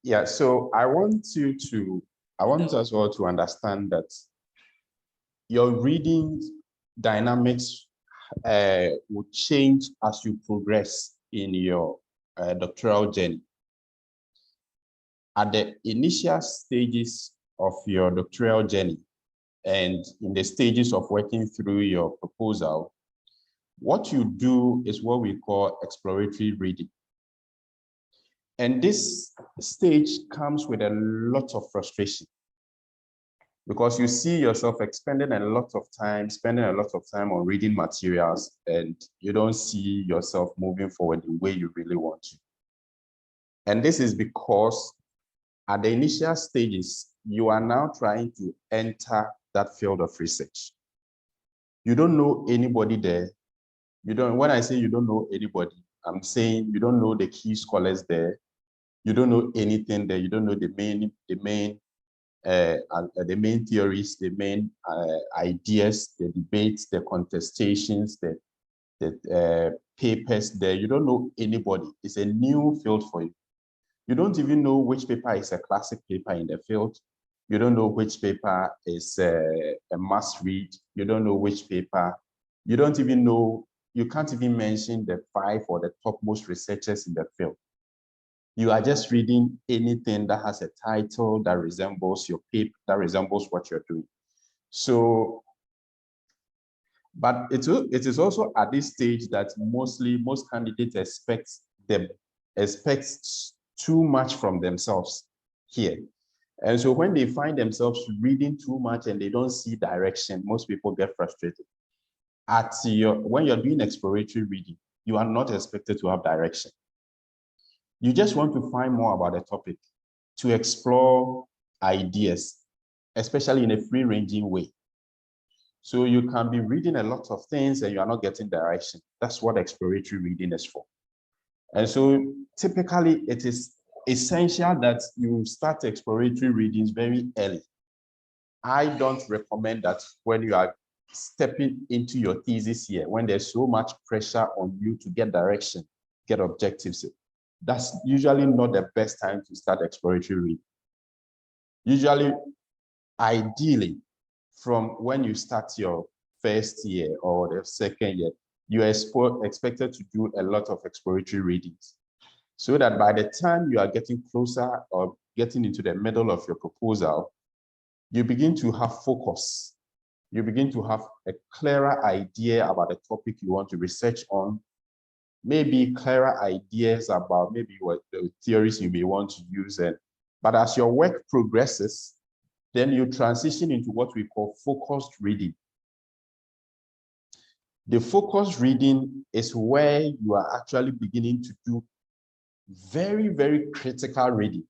Yeah, so I want us all to understand that your reading dynamics will change as you progress in your doctoral journey. At the initial stages of your doctoral journey and in the stages of working through your proposal, what you do is what we call exploratory reading. And this stage comes with a lot of frustration because you see yourself spending a lot of time on reading materials, and you don't see yourself moving forward the way you really want to. And this is because at the initial stages, you are now trying to enter that field of research. You don't know anybody there. When I say you don't know anybody, I'm saying you don't know the key scholars there. You don't know anything there. You don't know the main theories, the main ideas, the debates, the contestations, the papers there. You don't know anybody. It's a new field for you. You don't even know which paper is a classic paper in the field. You don't know which paper is a must read. You don't know which paper. You don't even know, you can't even mention the 5 or the topmost researchers in the field. You are just reading anything that has a title that resembles your paper, that resembles what you're doing. So, but it is also at this stage that most candidates expect too much from themselves here. And so when they find themselves reading too much and they don't see direction, most people get frustrated. When you're doing exploratory reading, you are not expected to have direction. You just want to find more about the topic, to explore ideas, especially in a free-ranging way. So you can be reading a lot of things and you are not getting direction. That's what exploratory reading is for. And so typically it is essential that you start exploratory readings very early. I don't recommend that when you are stepping into your thesis year, when there's so much pressure on you to get direction, get objectives. That's usually not the best time to start exploratory reading. Usually, ideally, from when you start your first year or the second year, you are expected to do a lot of exploratory readings, so that by the time you are getting closer or getting into the middle of your proposal, you begin to have focus. You begin to have a clearer idea about the topic you want to research on, maybe clearer ideas about maybe what the theories you may want to use. But as your work progresses, then you transition into what we call focused reading. The focused reading is where you are actually beginning to do very, very critical reading.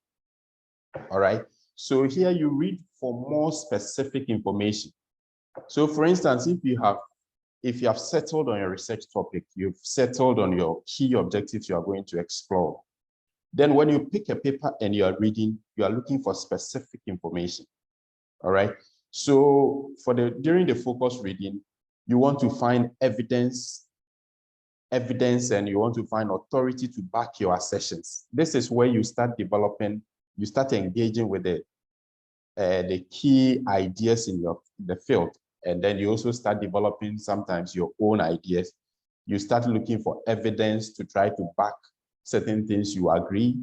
All right. So here you read for more specific information. So for instance, if you have settled on your research topic, you've settled on your key objectives you are going to explore, then when you pick a paper and you are reading, you are looking for specific information. All right. So during the focus reading, you want to find evidence, and you want to find authority to back your assertions. This is where you start engaging with the key ideas in the field. And then you also start developing sometimes your own ideas. You start looking for evidence to try to back certain things you agree,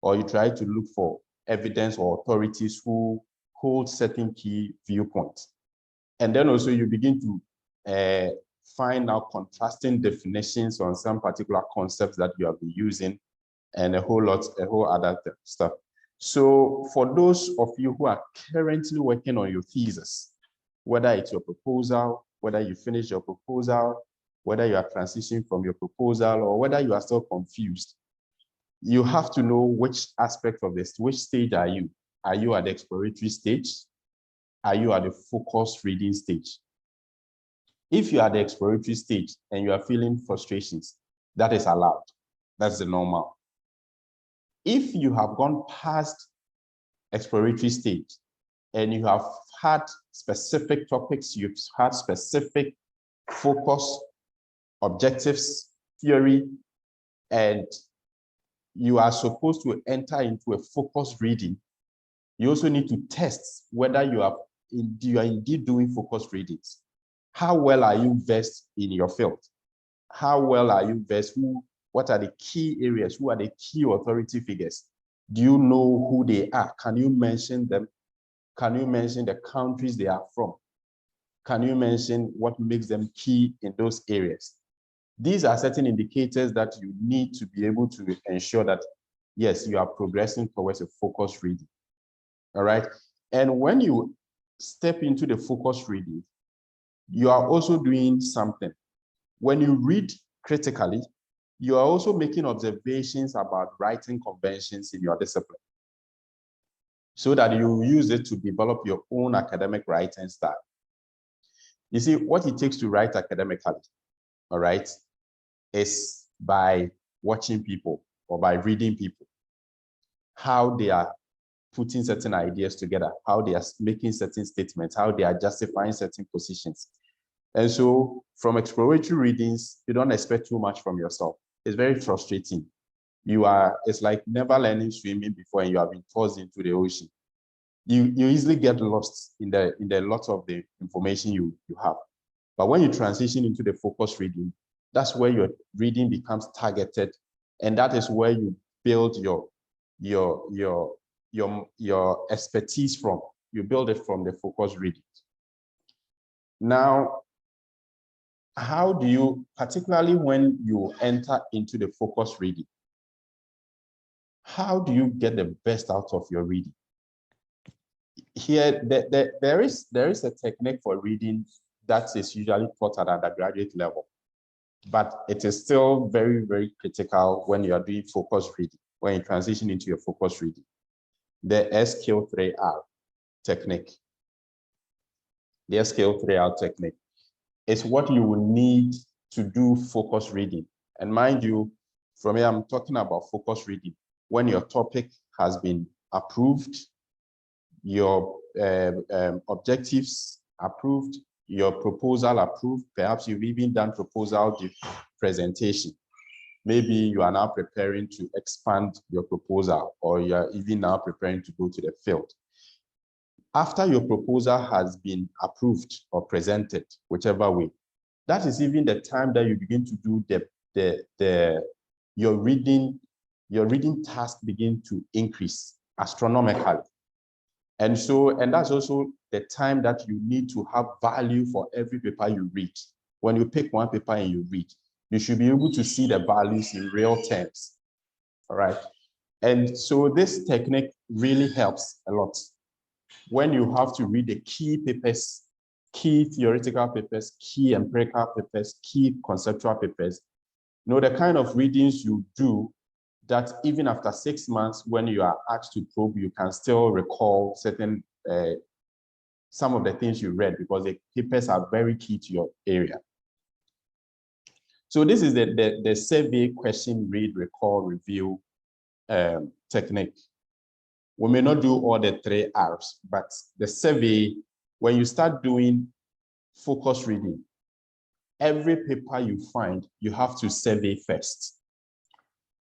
or you try to look for evidence or authorities who hold certain key viewpoints. And then also you begin to find out contrasting definitions on some particular concepts that you have been using, and a whole other stuff. So for those of you who are currently working on your thesis, whether it's your proposal, whether you finish your proposal, whether you are transitioning from your proposal, or whether you are still confused, you have to know which aspect of this, which stage are you? Are you at the exploratory stage? Are you at the focused reading stage? If you are at the exploratory stage and you are feeling frustrations, that is allowed. That's the normal. If you have gone past exploratory stage and you have had specific topics, you've had specific focus, objectives, theory, and you are supposed to enter into a focused reading, you also need to test whether you are indeed doing focused readings. How well are you versed in your field? How well are you versed? What are the key areas? Who are the key authority figures? Do you know who they are? Can you mention them? Can you mention the countries they are from? Can you mention what makes them key in those areas? These are certain indicators that you need to be able to ensure that, yes, you are progressing towards a focused reading. All right. And when you step into the focused reading, you are also doing something. When you read critically, you are also making observations about writing conventions in your discipline so that you use it to develop your own academic writing style. You see, what it takes to write academically, all right, is by watching people or by reading people, how they are putting certain ideas together, how they are making certain statements, how they are justifying certain positions. And so from exploratory readings, you don't expect too much from yourself. It's very frustrating. It's like never learning swimming before and you have been tossed into the ocean. You easily get lost in the lot of the information you have. But when you transition into the focused reading, that's where your reading becomes targeted, and that is where you build your expertise from. You build it from the focused reading. Now, how do you, particularly when you enter into the focused reading, how do you get the best out of your reading? Here, there is a technique for reading that is usually taught at undergraduate level, but it is still very, very critical when you are doing focused reading, when you transition into your focused reading. The SQ3R technique. The SQ3R technique is what you will need to do focused reading. And mind you, from here, I'm talking about focused reading. When your topic has been approved, your objectives approved, your proposal approved, perhaps you've even done proposal presentation. Maybe you are now preparing to expand your proposal, or you're even now preparing to go to the field. After your proposal has been approved or presented, whichever way, that is even the time that you begin to do your reading task begin to increase astronomically. And that's also the time that you need to have value for every paper you read. When you pick one paper and you read, you should be able to see the values in real terms. All right. And so this technique really helps a lot. When you have to read the key papers, key theoretical papers, key empirical papers, key conceptual papers, the kind of readings you do that even after 6 months, when you are asked to probe, you can still recall some of the things you read because the papers are very key to your area. So this is the survey question, read, recall, review technique. We may not do all the 3 R's, but the survey, when you start doing focus reading, every paper you find, you have to survey first.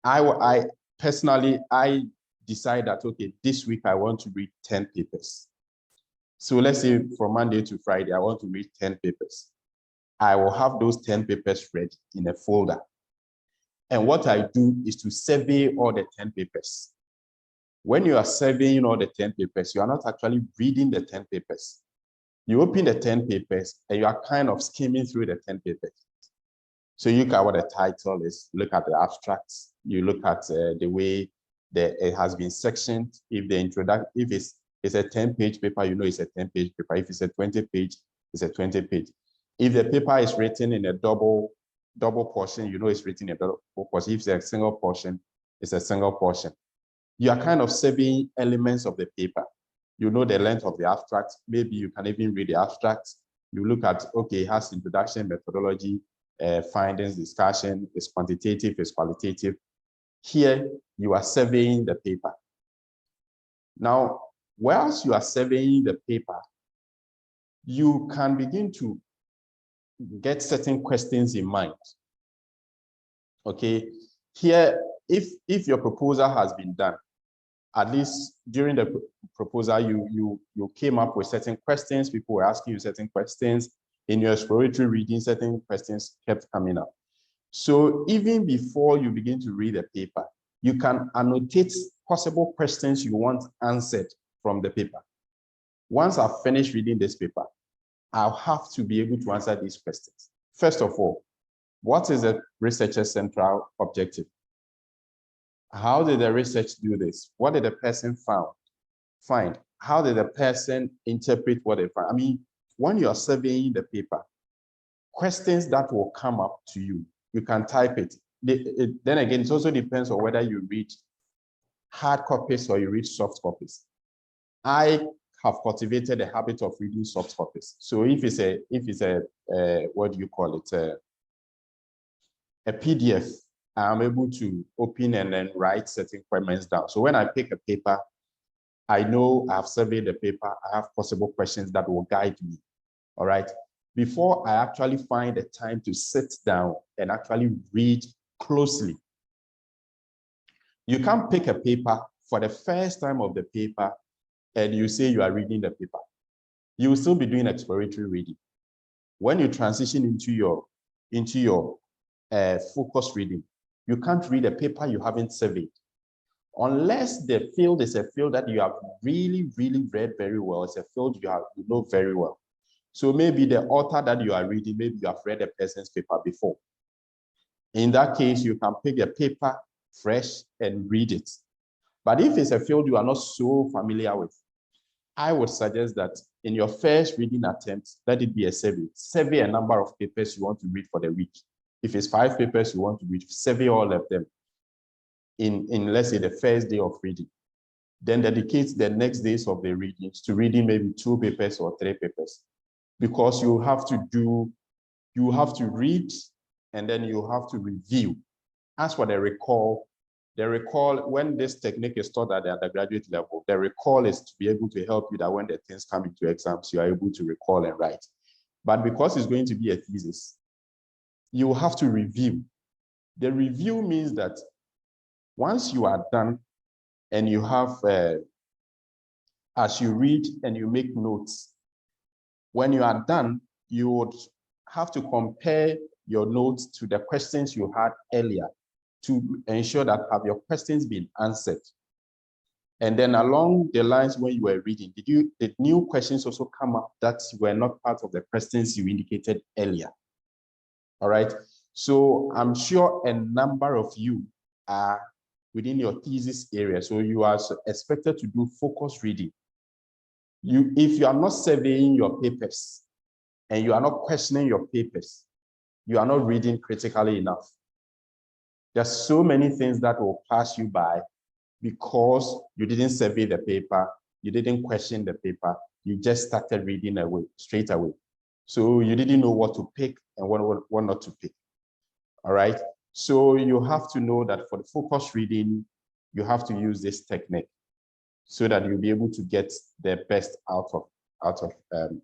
I personally decide that, okay, this week I want to read 10 papers. So let's say from Monday to Friday, I want to read 10 papers. I will have those 10 papers read in a folder. And what I do is to survey all the 10 papers. When you are surveying all the 10 papers, you are not actually reading the 10 papers. You open the 10 papers and you are kind of skimming through the 10 papers. So you look at what the title is, look at the abstracts, you look at the way it has been sectioned. If the introduction, if it's a 10-page paper, it's a 10-page paper. If it's a 20-page, it's a 20-page. If the paper is written in a double portion, it's written in a double portion. If it's a single portion, it's a single portion. You are kind of surveying elements of the paper. The length of the abstract. Maybe you can even read the abstract. You look at, okay, it has introduction, methodology, findings, discussion, it's quantitative, it's qualitative. Here, you are surveying the paper. Now, whilst you are surveying the paper, you can begin to get certain questions in mind. Okay, here if your proposal has been done, at least during the proposal, you came up with certain questions, people were asking you certain questions. In your exploratory reading, certain questions kept coming up. So even before you begin to read the paper, you can annotate possible questions you want answered from the paper. Once I've finished reading this paper, I'll have to be able to answer these questions. First of all, what is the researcher's central objective? How did the research do this? What did the person find? How did the person interpret what they found? I mean, when you're surveying the paper, questions that will come up to you, you can type it. Then again, it also depends on whether you read hard copies or you read soft copies. I have cultivated the habit of reading soft copies. So if it's a what do you call it, a PDF, I'm able to open and then write certain comments down. So when I pick a paper, I know I've surveyed the paper, I have possible questions that will guide me, all right? Before I actually find the time to sit down and actually read closely. You can't pick a paper for the first time of the paper and you say you are reading the paper. You will still be doing exploratory reading. When you transition into your focused reading, you can't read a paper you haven't surveyed. Unless the field is a field that you have really, really read very well, it's a field you know very well. So maybe the author that you are reading, maybe you have read a person's paper before. In that case, you can pick a paper fresh and read it. But if it's a field you are not so familiar with, I would suggest that in your first reading attempt, let it be a survey. Survey a number of papers you want to read for the week. If it's 5 papers you want to read, survey all of them in let's say the first day of reading. Then dedicate the next days of the readings to reading maybe 2 papers or 3 papers. Because you have to read and then you have to review. As for the recall, when this technique is taught at the undergraduate level, the recall is to be able to help you that when the things come into exams, you are able to recall and write. But because it's going to be a thesis, you will have to review. The review means that once you are done and you have, as you read and you make notes, when you are done, you would have to compare your notes to the questions you had earlier to ensure that have your questions been answered. And then along the lines when you were reading, did new questions also come up that were not part of the questions you indicated earlier? All right. So I'm sure a number of you are within your thesis area. So you are expected to do focused reading. If you are not surveying your papers and you are not questioning your papers, you are not reading critically enough. There's so many things that will pass you by because you didn't survey the paper, you didn't question the paper, you just started reading straight away. So you didn't know what to pick and what not to pick. All right. So you have to know that for the focused reading, you have to use this technique so that you'll be able to get the best out of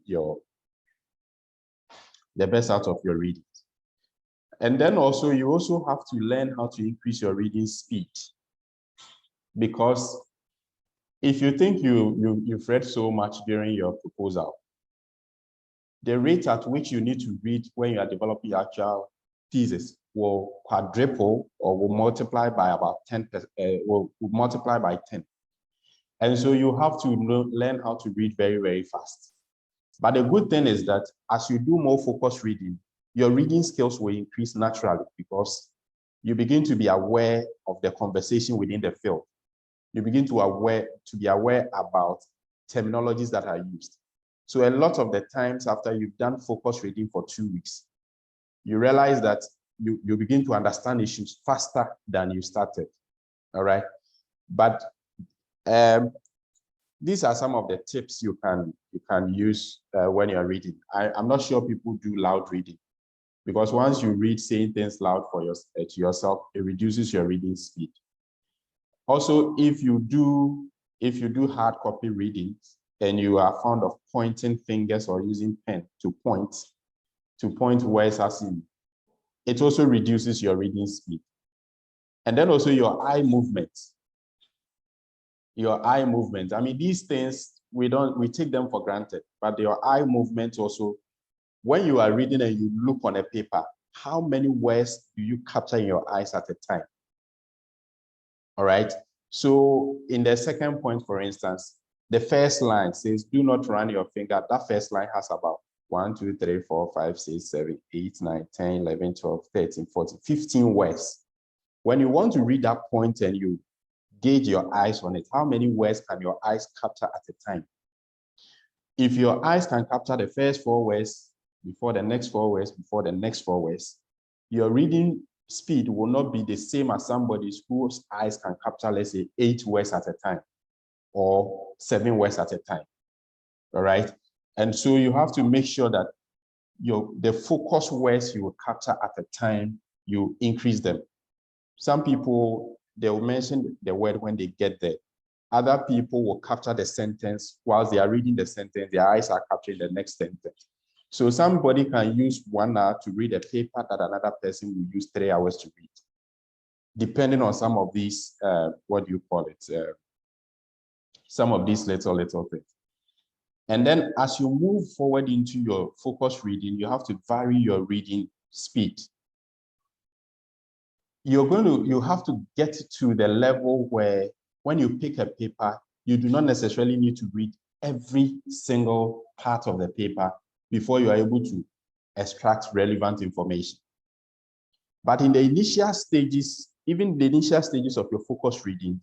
your reading. And then also you also have to learn how to increase your reading speed, because if you think you've read so much during your proposal, the rate at which you need to read when you are developing your actual thesis will quadruple or will multiply by about 10, will multiply by 10. And so you have to learn how to read very, very fast. But the good thing is that as you do more focused reading, your reading skills will increase naturally because you begin to be aware of the conversation within the field. You begin to be aware about terminologies that are used. So a lot of the times after you've done focused reading for 2 weeks, you realize that you begin to understand issues faster than you started, all right? But these are some of the tips you can use when you're reading. I'm not sure people do loud reading, because once you read saying things loud to yourself, it reduces your reading speed. Also, if you do hard copy readings and you are fond of pointing fingers or using pen to point words as in, it also reduces your reading speed. And then also your eye movement. Your eye movement. I mean, these things, we take them for granted, but your eye movement also, when you are reading and you look on a paper, how many words do you capture in your eyes at a time? All right. So in the second point, for instance, the first line says, do not run your finger. That first line has about 1, 2, 3, 4, 5, 6, 7, 8, 9, 10, 11, 12, 13, 14, 15 words. When you want to read that point and you gauge your eyes on it, how many words can your eyes capture at a time? If your eyes can capture the first 4 words before the next 4 words, before the next 4 words, your reading speed will not be the same as somebody's whose eyes can capture, let's say, 8 words at a time or 7 words at a time. All right. And so you have to make sure that the focus words you will capture at a time, you increase them. Some people, they will mention the word when they get there. Other people will capture the sentence whilst they are reading the sentence, their eyes are capturing the next sentence. So somebody can use 1 hour to read a paper that another person will use 3 hours to read, depending on some of these, what do you call it? Some of these little things. And then as you move forward into your focus reading, you have to vary your reading speed. You have to get to the level where when you pick a paper, you do not necessarily need to read every single part of the paper before you are able to extract relevant information. But in the initial stages, even the initial stages of your focus reading,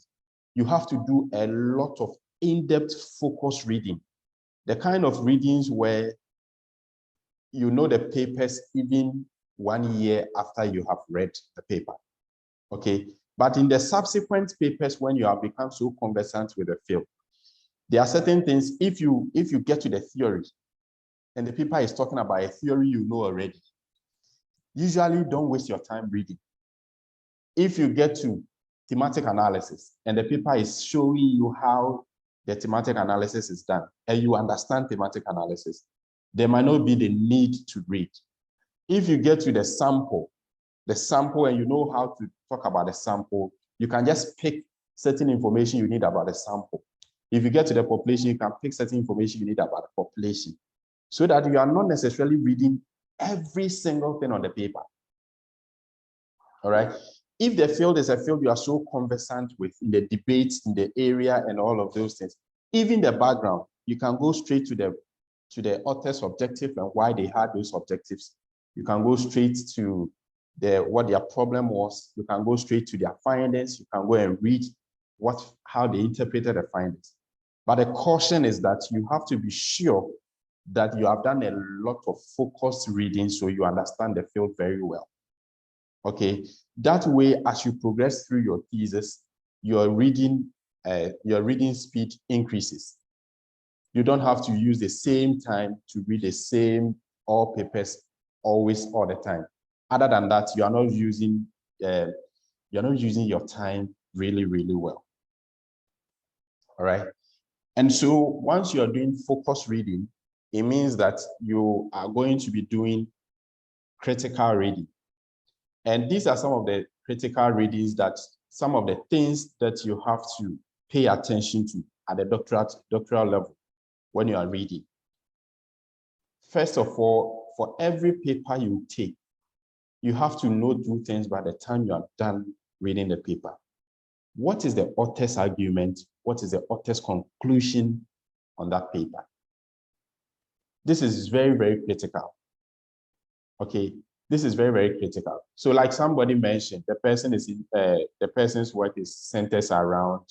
you have to do a lot of in-depth focus reading. The kind of readings where you know the papers even 1 year after you have read the paper. Okay, but in the subsequent papers, when you have become so conversant with the field, there are certain things, if you get to the theory and the paper is talking about a theory you know already, usually don't waste your time reading. If you get to thematic analysis and the paper is showing you how the thematic analysis is done and you understand thematic analysis, there might not be the need to read. If you get to the sample and you know how to talk about the sample, you can just pick certain information you need about the sample. If you get to the population, you can pick certain information you need about the population, so that you are not necessarily reading every single thing on the paper. All right. If the field is a field you are so conversant with in the debates, in the area, and all of those things, even the background, you can go straight to the author's objective and why they had those objectives. You can go straight to what their problem was. You can go straight to their findings. You can go and read how they interpreted the findings. But the caution is that you have to be sure that you have done a lot of focused reading so you understand the field very well. Okay, that way, as you progress through your thesis, your reading speed increases. You don't have to use the same time to read the same all papers always all the time. Other than that, you are not using your time really, really well. All right. And so once you are doing focus reading, it means that you are going to be doing critical reading. And these are some of the critical readings that some of the things that you have to pay attention to at the doctoral level when you are reading. First of all, for every paper you take, you have to know 2 things by the time you are done reading the paper. What is the author's argument? What is the author's conclusion on that paper? This is very, very critical. Okay, this is very, very critical. So like somebody mentioned, the person's work is centered around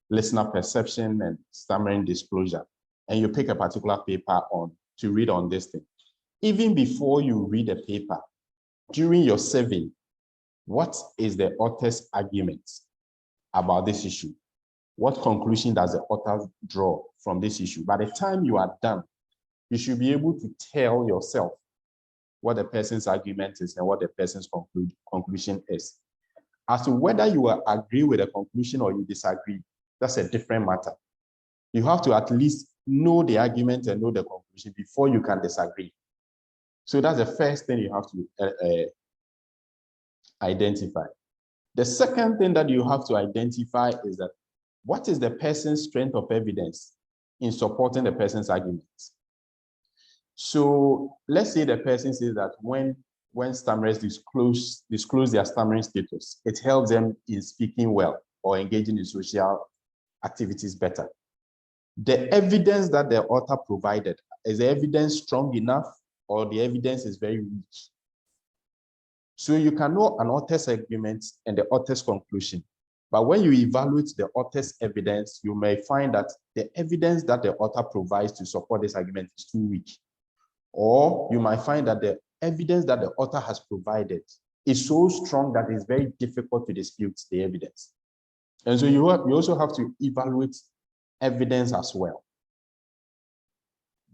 listener perception and stammering disclosure. And you pick a particular paper to read on this thing. Even before you read the paper, during your survey, what is the author's argument about this issue? What conclusion does the author draw from this issue? By the time you are done, you should be able to tell yourself what the person's argument is and what the person's conclusion is. As to whether you will agree with the conclusion or you disagree, that's a different matter. You have to at least know the argument and know the conclusion before you can disagree. So that's the first thing you have to identify. The second thing that you have to identify is that what is the person's strength of evidence in supporting the person's argument? So let's say the person says that when stammerers disclose their stammering status, it helps them in speaking well or engaging in social activities better. The evidence that the author provided, is the evidence strong enough or the evidence is very weak? So you can know an author's argument and the author's conclusion. But when you evaluate the author's evidence, you may find that the evidence that the author provides to support this argument is too weak. Or you might find that the evidence that the author has provided is so strong that it's very difficult to dispute the evidence. And so you also have to evaluate evidence as well.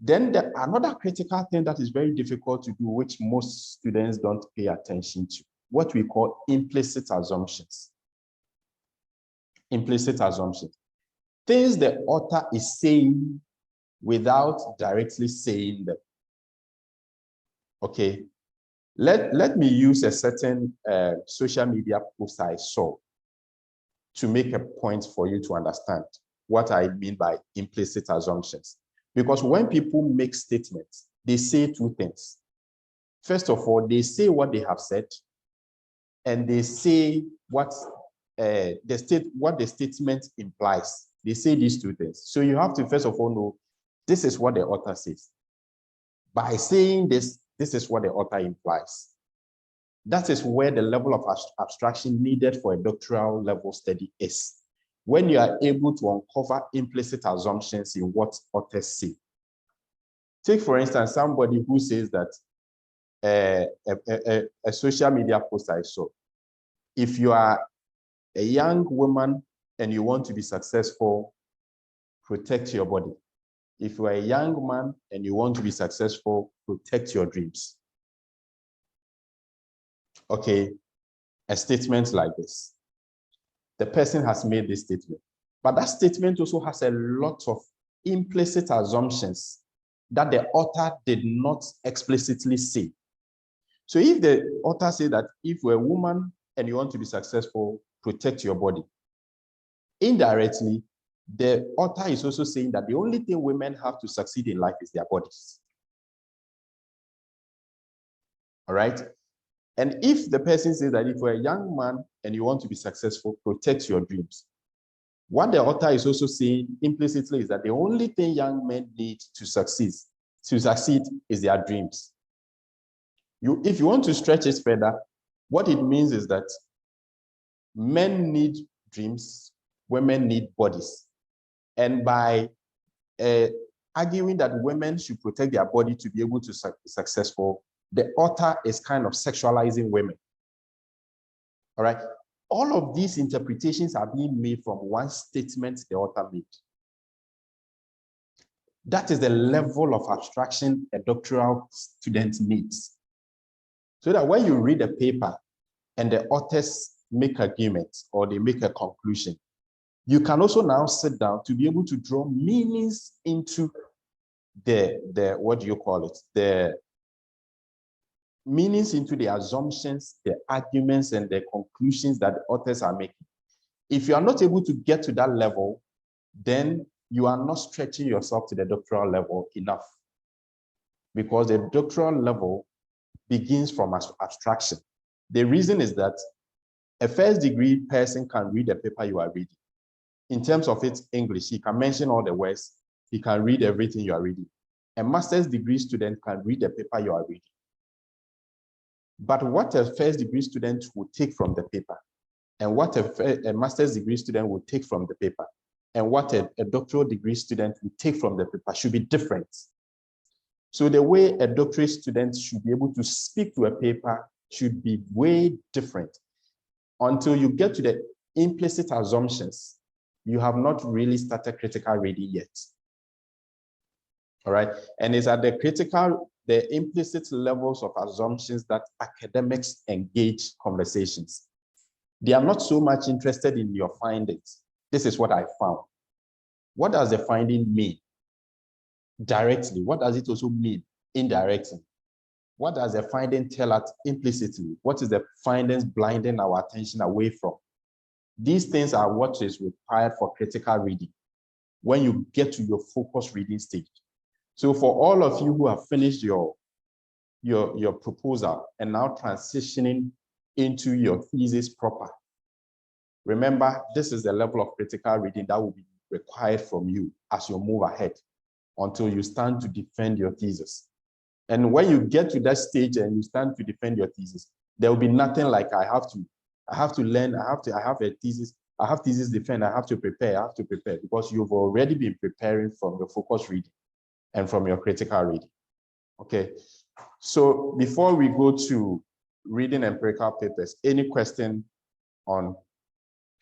Then another critical thing that is very difficult to do, which most students don't pay attention to, what we call implicit assumptions. Implicit assumptions. Things the author is saying without directly saying them. Okay, let me use a certain social media post I saw to make a point for you to understand what I mean by implicit assumptions. Because when people make statements, they say two things. First of all, they say what they have said, and they say what the statement implies. They say these two things. So you have to first of all know this is what the author says. By saying this is what the author implies. That is where the level of abstraction needed for a doctoral level study is. When you are able to uncover implicit assumptions in what authors say. Take, for instance, somebody who says that a social media post I saw. If you are a young woman and you want to be successful, protect your body. If you are a young man and you want to be successful, protect your dreams. Okay, a statement like this. The person has made this statement, but that statement also has a lot of implicit assumptions that the author did not explicitly say. So if the author says that if you're a woman and you want to be successful, protect your body, indirectly, the author is also saying that the only thing women have to succeed in life is their bodies. All right? And if the person says that if you're a young man and you want to be successful, protect your dreams. What the author is also saying implicitly is that the only thing young men need to succeed is their dreams. If you want to stretch it further, what it means is that men need dreams, women need bodies. And by arguing that women should protect their body to be able to be successful, the author is kind of sexualizing women. All right? All of these interpretations are being made from one statement the author made. That is the level of abstraction a doctoral student needs. So that when you read a paper and the authors make arguments or they make a conclusion, you can also now sit down to be able to draw meanings into the what do you call it? The meanings into the assumptions, the arguments, and the conclusions that the authors are making. If you are not able to get to that level, then you are not stretching yourself to the doctoral level enough. Because the doctoral level begins from abstraction. The reason is that a first degree person can read the paper you are reading. In terms of its English, he can mention all the words, he can read everything you are reading. A master's degree student can read the paper you are reading. But what a first degree student will take from the paper, and what a master's degree student will take from the paper, and what a doctoral degree student will take from the paper should be different. So the way a doctorate student should be able to speak to a paper should be way different. Until you get to the implicit assumptions, you have not really started critical reading yet. All right, and it's at the implicit levels of assumptions that academics engage conversations. They are not so much interested in your findings. This is what I found. What does the finding mean? Directly. What does it also mean indirectly? What does the finding tell us implicitly? What is the findings blinding our attention away from? These things are what is required for critical reading when you get to your focus reading stage. So for all of you who have finished your proposal and now transitioning into your thesis proper, remember, this is the level of critical reading that will be required from you as you move ahead until you stand to defend your thesis. And when you get to that stage and you stand to defend your thesis, there will be nothing like I have to learn, I have a thesis, I have thesis defend, I have to prepare, because you've already been preparing from your focus reading and from your critical reading. Okay, so before we go to reading empirical papers, any question on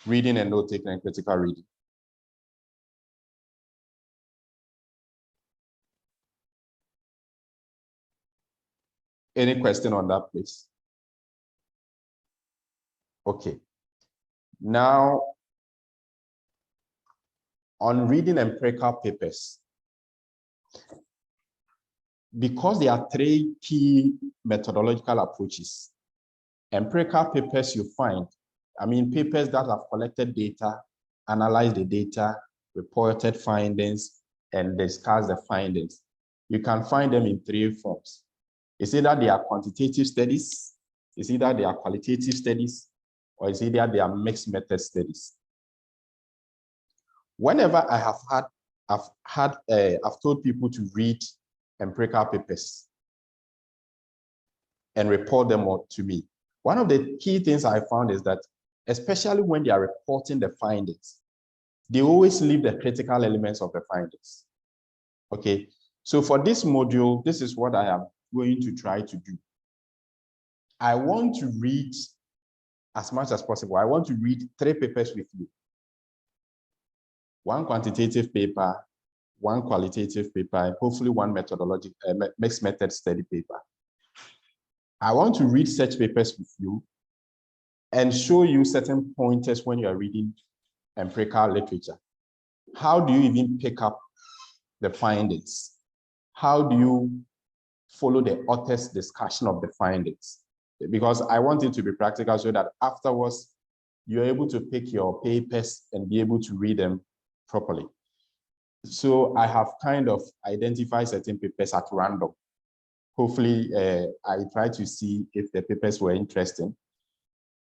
reading and note-taking and critical reading? Any question on that, please? Okay. Now, on reading empirical papers, because there are three key methodological approaches, empirical papers you find, papers that have collected data, analyzed the data, reported findings, and discussed the findings. You can find them in three forms. It's either they are quantitative studies, it's either they are qualitative studies, or it's either they are mixed method studies. Whenever I've told people to read empirical papers and report them to me, one of the key things I found is that, especially when they are reporting the findings, they always leave the critical elements of the findings. Okay, so for this module, this is what I am going to try to do. I want to read as much as possible. I want to read 3 papers with you. 1 quantitative paper, 1 qualitative paper, and hopefully 1 mixed method study paper. I want to read such papers with you and show you certain pointers when you are reading empirical literature. How do you even pick up the findings? How do you follow the author's discussion of the findings? Because I want it to be practical so that afterwards you're able to pick your papers and be able to read them properly. So I have kind of identified certain papers at random. Hopefully, I try to see if the papers were interesting.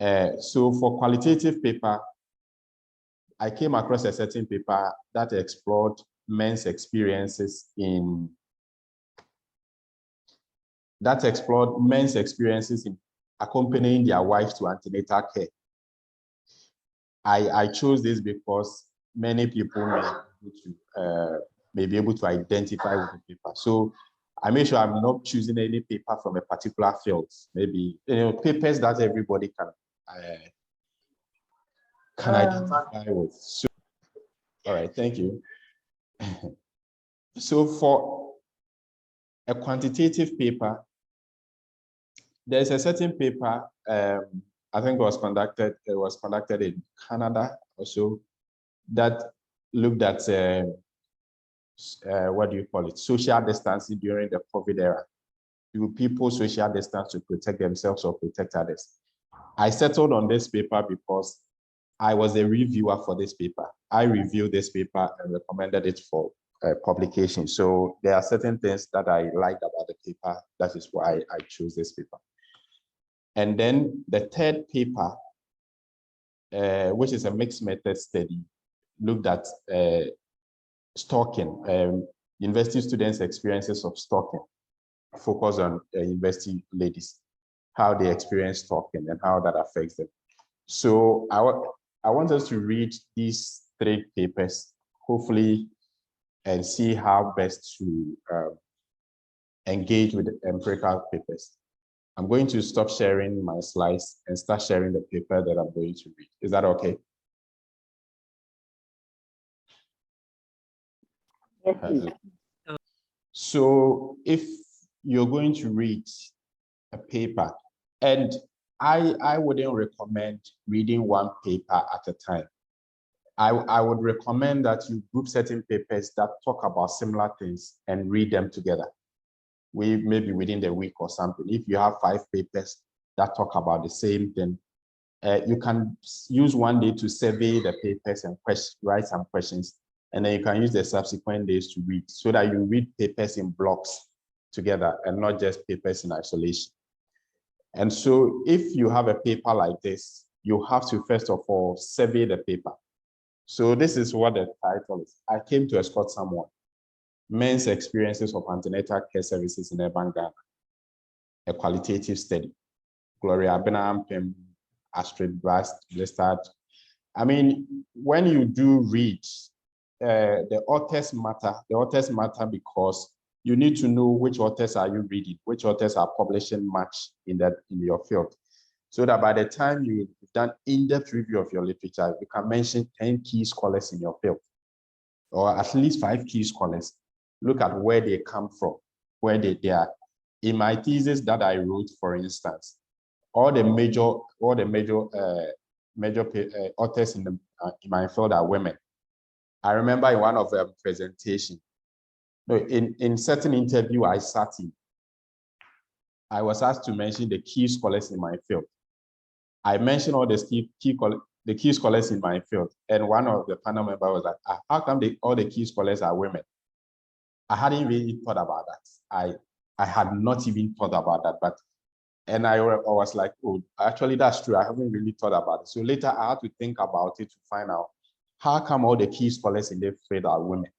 So for qualitative paper, I came across a certain paper that explored men's experiences in accompanying their wives to antenatal care. I chose this because many people may be able to identify with the paper. So I make sure I'm not choosing any paper from a particular field. Maybe papers that everybody can identify with. So, all right, thank you. So for a quantitative paper, there's a certain paper I think was conducted in Canada also, that looked at what do you call it? Social distancing during the COVID era. Do people social distance to protect themselves or protect others? I settled on this paper because I was a reviewer for this paper. I reviewed this paper and recommended it for publication. So there are certain things that I liked about the paper. That is why I chose this paper. And then the third paper, which is a mixed method study, looked at stalking, university students' experiences of stalking, focus on university ladies, how they experience stalking and how that affects them. So I want us to read these 3 papers, hopefully, and see how best to engage with the empirical papers. I'm going to stop sharing my slides and start sharing the paper that I'm going to read. Is that okay? Yes. So if you're going to read a paper, and I wouldn't recommend reading 1 paper at a time. I would recommend that you group certain papers that talk about similar things and read them together. maybe within the week or something. If you have 5 papers that talk about the same thing, you can use one day to survey the papers and write some questions, and then you can use the subsequent days to read, so that you read papers in blocks together and not just papers in isolation. And so if you have a paper like this, you have to first of all survey the paper. So this is what the title is. I came to escort someone. Men's experiences of antenatal care services in urban Ghana. A qualitative study. Gloria Abraham, Astrid Blistad. I mean, when you do read, the authors matter. The authors matter because you need to know which authors are you reading, which authors are publishing much in your field, so that by the time you've done in-depth review of your literature, you can mention 10 key scholars in your field, or at least 5 key scholars. Look at where they come from, where they are. In my thesis that I wrote, for instance, all the major authors in my field are women. I remember in one of the presentation, in certain interview I sat in, I was asked to mention the key scholars in my field. I mentioned all the key scholars in my field, and one of the panel members was like, how come all the key scholars are women? I hadn't really thought about that. I had not even thought about that, and I was like, oh, actually that's true. I haven't really thought about it. So later I had to think about it to find out how come all the key scholars in the field are women.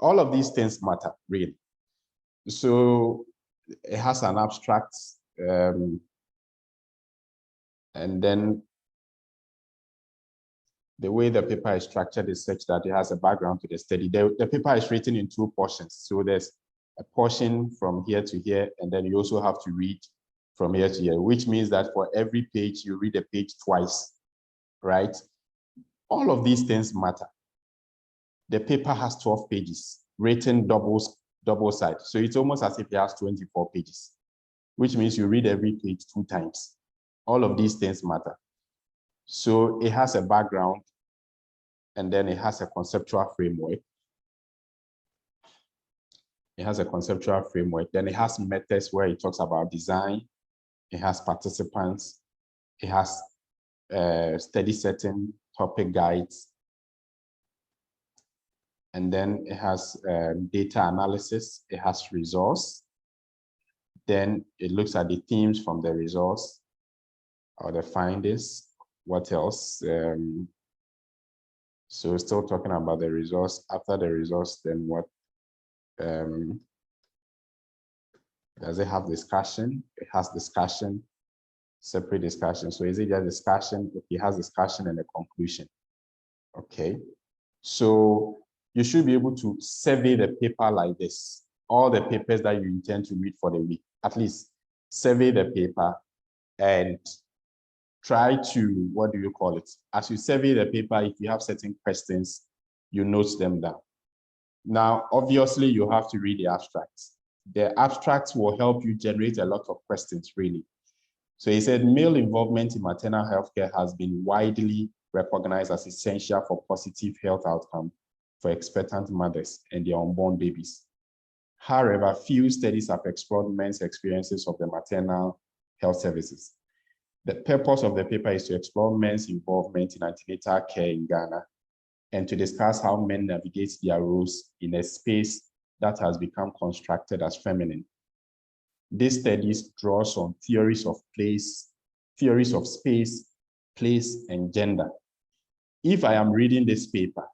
All of these things matter, really. So it has an abstract, and then the way the paper is structured is such that it has a background to the study. The paper is written in 2 portions. So there's a portion from here to here, and then you also have to read from here to here, which means that for every page, you read a page twice, right? All of these things matter. The paper has 12 pages, written double side. So it's almost as if it has 24 pages, which means you read every page 2 times. All of these things matter. So it has a background, and then it has a conceptual framework. It has a conceptual framework. Then it has methods where it talks about design. It has participants. It has study setting, topic guides. And then it has data analysis. It has resource. Then it looks at the themes from the resource or the findings. What else? So still talking about the resource. After the resource, then what? Does it have discussion? It has discussion, separate discussion. So is it just discussion? It has discussion and a conclusion. Okay. So you should be able to survey the paper like this. All the papers that you intend to read for the week, at least survey the paper and try to, what do you call it? As you survey the paper, if you have certain questions, you note them down. Now, obviously, you have to read the abstracts. The abstracts will help you generate a lot of questions, really. So he said, male involvement in maternal health care has been widely recognized as essential for positive health outcomes for expectant mothers and their unborn babies. However, few studies have explored men's experiences of the maternal health services. The purpose of the paper is to explore men's involvement in antenatal care in Ghana and to discuss how men navigate their roles in a space that has become constructed as feminine. These studies draws on theories of space, place, and gender. If I am reading this paper,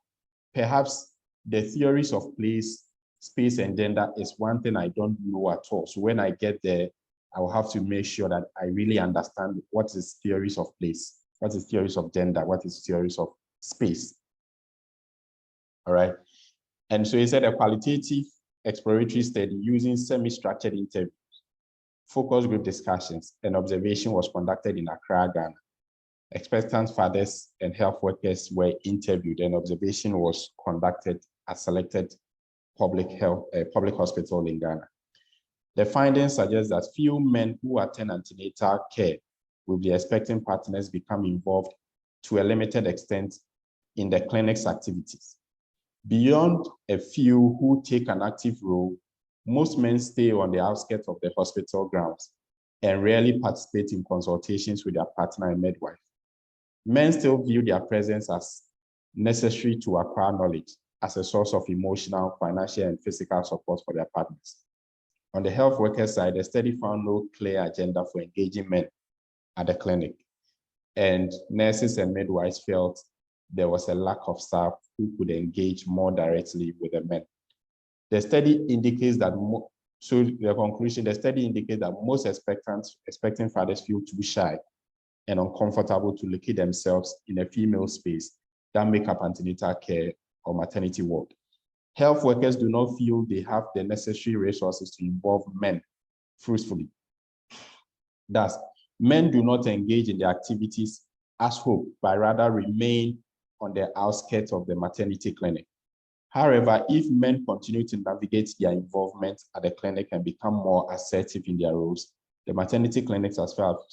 perhaps the theories of place, space, and gender is one thing I don't know at all. So when I get there, I will have to make sure that I really understand what is theories of place, what is theories of gender, what is theories of space. All right. And so he said a qualitative exploratory study using semi-structured interviews, focus group discussions, and observation was conducted in Accra, Ghana. Expectant fathers and health workers were interviewed, and observation was conducted at selected public hospital in Ghana. The findings suggest that few men who attend antenatal care with their expecting partners become involved to a limited extent in the clinic's activities. Beyond a few who take an active role, Most men stay on the outskirts of the hospital grounds and rarely participate in consultations with their partner and midwife. Men still view their presence as necessary to acquire knowledge as a source of emotional, financial, and physical support for their partners. On the health worker side, the study found no clear agenda for engaging men at the clinic, and nurses and midwives felt there was a lack of staff who could engage more directly with the men. The study indicates that, so the conclusion, the study indicates that most expecting fathers feel too shy and uncomfortable to locate themselves in a female space that make up antenatal care or maternity ward. Health workers do not feel they have the necessary resources to involve men fruitfully. Thus, men do not engage in the activities as hoped, but rather remain on the outskirts of the maternity clinic. However, if men continue to navigate their involvement at the clinic and become more assertive in their roles, the maternity clinics as well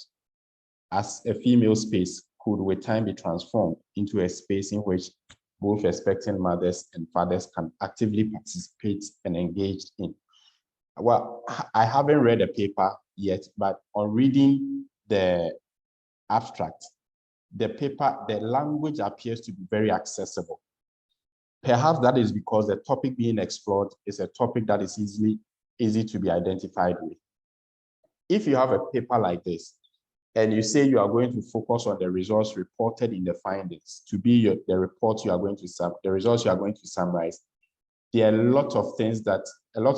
as a female space could with time be transformed into a space in which both expecting mothers and fathers can actively participate and engage in. Well, I haven't read the paper yet, but on reading the abstract, the language appears to be very accessible. Perhaps that is because the topic being explored is a topic that is easy to be identified with. If you have a paper like this, and you say you are going to focus on the results reported in the findings to be the results you are going to summarize, there are a lot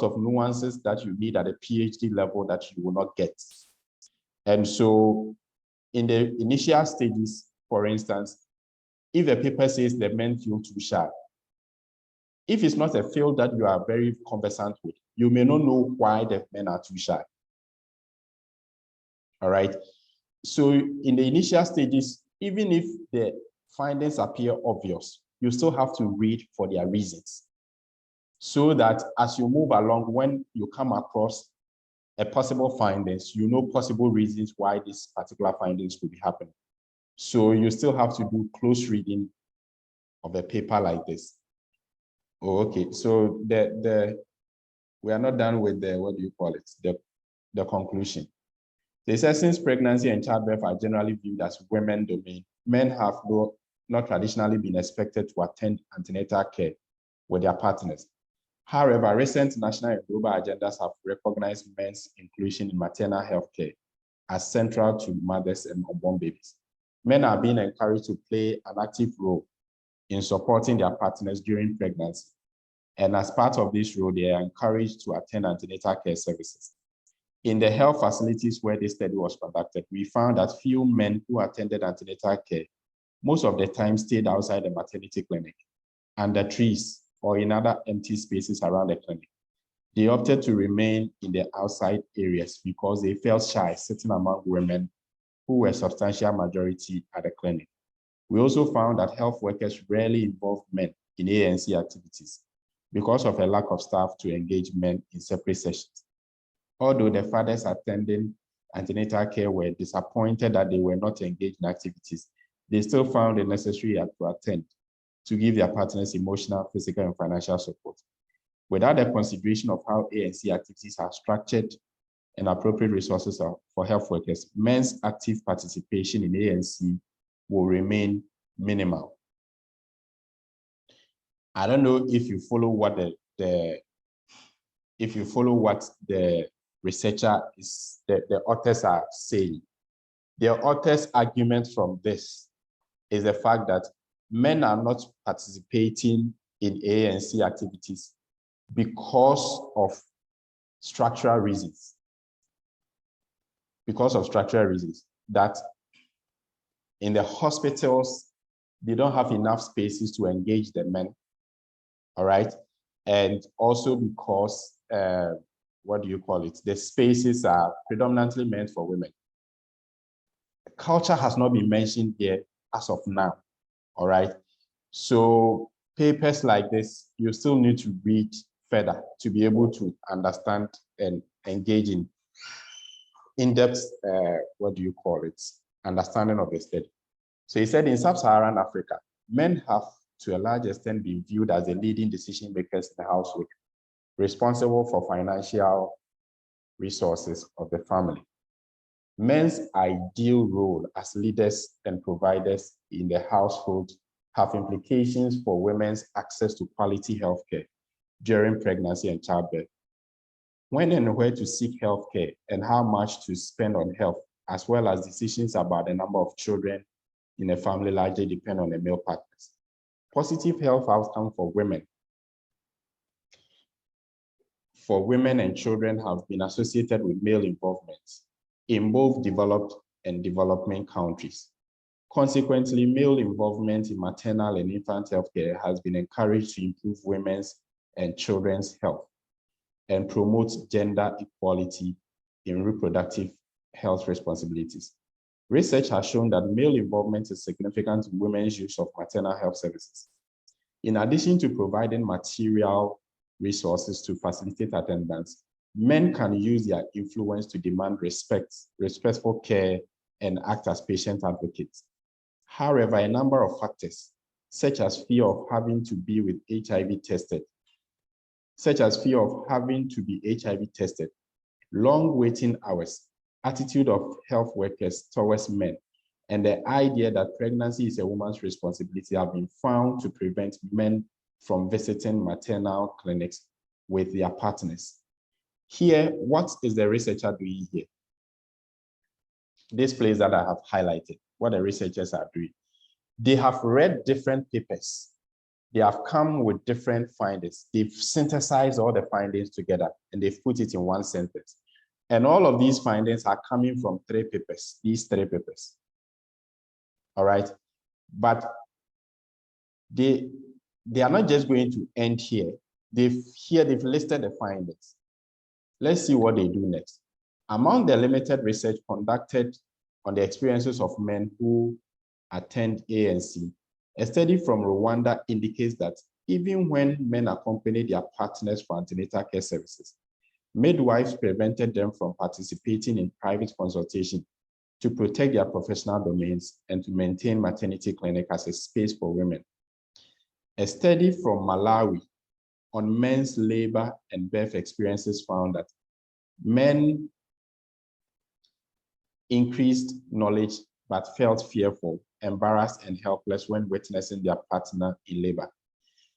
of nuances that you need at a PhD level that you will not get. And so in the initial stages, for instance, if a paper says the men feel too shy, if it's not a field that you are very conversant with, you may not know why the men are too shy. All right. So in the initial stages, even if the findings appear obvious, you still have to read for their reasons, so that as you move along, when you come across a possible findings, you know possible reasons why these particular findings could be happening. So you still have to do close reading of a paper like this. Oh, okay. So we are not done with the conclusion. They said since pregnancy and childbirth are generally viewed as women's domain, men have not traditionally been expected to attend antenatal care with their partners. However, recent national and global agendas have recognized men's inclusion in maternal health care as central to mothers and unborn babies. Men are being encouraged to play an active role in supporting their partners during pregnancy. And as part of this role, they are encouraged to attend antenatal care services. In the health facilities where this study was conducted, we found that few men who attended antenatal care most of the time stayed outside the maternity clinic, under trees, or in other empty spaces around the clinic. They opted to remain in the outside areas because they felt shy sitting among women who were a substantial majority at the clinic. We also found that health workers rarely involve men in ANC activities because of a lack of staff to engage men in separate sessions. Although the fathers attending antenatal care were disappointed that they were not engaged in activities, they still found it necessary to attend to give their partners emotional, physical, and financial support. Without the consideration of how ANC activities are structured and appropriate resources for health workers, men's active participation in ANC will remain minimal. I don't know if you follow what the researcher is, the authors are saying. The author's argument from this is the fact that men are not participating in ANC activities because of structural reasons. Because of structural reasons, that in the hospitals, they don't have enough spaces to engage the men, all right? And also because, the spaces are predominantly meant for women. Culture has not been mentioned here as of now, all right? So papers like this, you still need to read further to be able to understand and engage in in-depth, understanding of the study. So he said in sub-Saharan Africa, men have to a large extent been viewed as the leading decision makers in the household. responsible for financial resources of the family. Men's ideal role as leaders and providers in the household have implications for women's access to quality healthcare during pregnancy and childbirth. When and where to seek healthcare and how much to spend on health, as well as decisions about the number of children in a family largely depend on the male partners. Positive health outcomes for women and children have been associated with male involvement in both developed and developing countries. Consequently, male involvement in maternal and infant healthcare has been encouraged to improve women's and children's health and promote gender equality in reproductive health responsibilities. Research has shown that male involvement is significant in women's use of maternal health services. In addition to providing material resources to facilitate attendance, men can use their influence to demand respectful care, and act as patient advocates. However, a number of factors, such as fear of having to be HIV tested, long waiting hours, attitude of health workers towards men, and the idea that pregnancy is a woman's responsibility have been found to prevent men from visiting maternal clinics with their partners. Here, what is the researcher doing here? This place that I have highlighted, what the researchers are doing. They have read different papers. They have come with different findings. They've synthesized all the findings together and they've put it in one sentence. And all of these findings are coming from these three papers. All right. But they are not just going to end here. They've listed the findings. Let's see what they do next. Among the limited research conducted on the experiences of men who attend ANC, a study from Rwanda indicates that even when men accompany their partners for antenatal care services, midwives prevented them from participating in private consultation to protect their professional domains and to maintain maternity clinic as a space for women. A study from Malawi on men's labor and birth experiences found that men increased knowledge but felt fearful, embarrassed, and helpless when witnessing their partner in labor.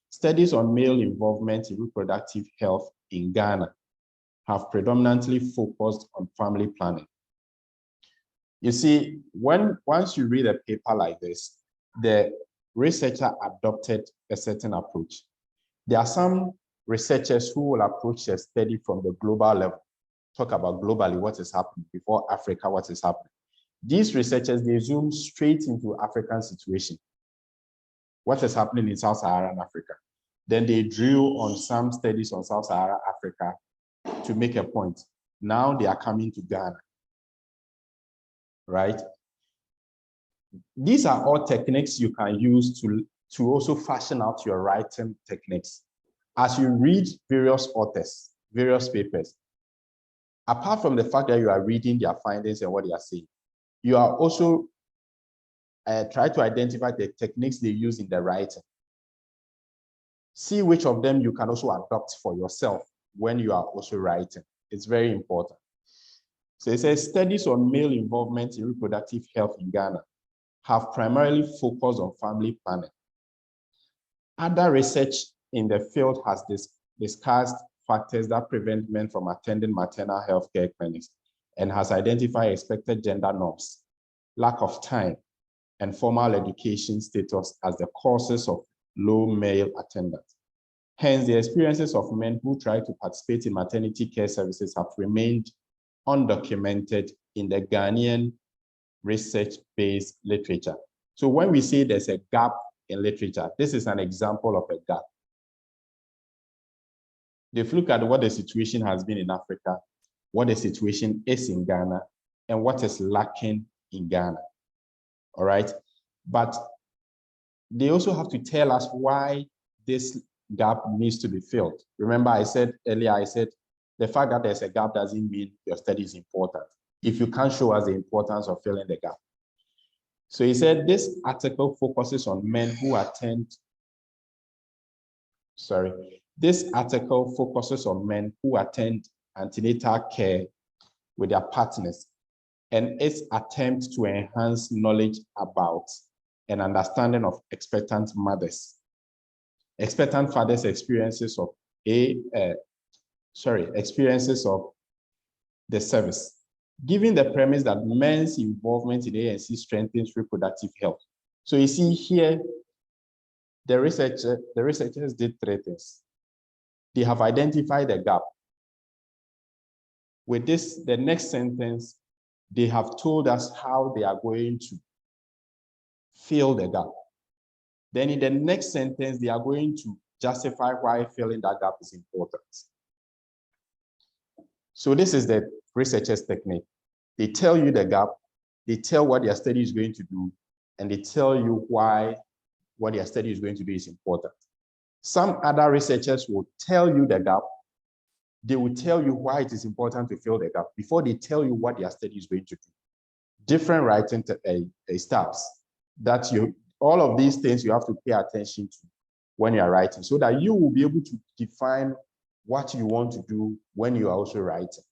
Studies on male involvement in reproductive health in Ghana have predominantly focused on family planning. You see, once you read a paper like this, the researcher adopted a certain approach. There are some researchers who will approach a study from the global level, talk about globally what is happening, before Africa, what is happening. These researchers, they zoom straight into African situation, what is happening in Sub-Saharan Africa. Then they drill on some studies on Sub-Saharan Africa to make a point. Now they are coming to Ghana, right? These are all techniques you can use to also fashion out your writing techniques. As you read various authors, various papers, apart from the fact that you are reading their findings and what they are saying, you are also try to identify the techniques they use in the writing. See which of them you can also adopt for yourself when you are also writing. It's very important. So it says studies on male involvement in reproductive health in Ghana have primarily focused on family planning. Other research in the field has discussed factors that prevent men from attending maternal health care clinics and has identified expected gender norms, lack of time, and formal education status as the causes of low male attendance. Hence, the experiences of men who try to participate in maternity care services have remained undocumented in the Ghanaian research-based literature. So when we say there's a gap in literature, this is an example of a gap. They've looked at what the situation has been in Africa, what the situation is in Ghana, and what is lacking in Ghana. All right. But they also have to tell us why this gap needs to be filled. Remember, I said earlier, the fact that there's a gap doesn't mean your study is important if you can't show us the importance of filling the gap. So he said this article focuses on men who attend, This article focuses on men who attend antenatal care with their partners and its attempt to enhance knowledge about and understanding of expectant mothers. Expectant fathers' experiences of experiences of the service, given the premise that men's involvement in ANC strengthens reproductive health. So you see here, the researchers did three things. They have identified the gap. With this, the next sentence, they have told us how they are going to fill the gap. Then in the next sentence, they are going to justify why filling that gap is important. So this is the researchers' technique. They tell you the gap, they tell what their study is going to do, and they tell you why what their study is going to do is important. Some other researchers will tell you the gap. They will tell you why it is important to fill the gap before they tell you what their study is going to do. Different writing styles that all of these things you have to pay attention to when you are writing so that you will be able to define what you want to do when you are also writing.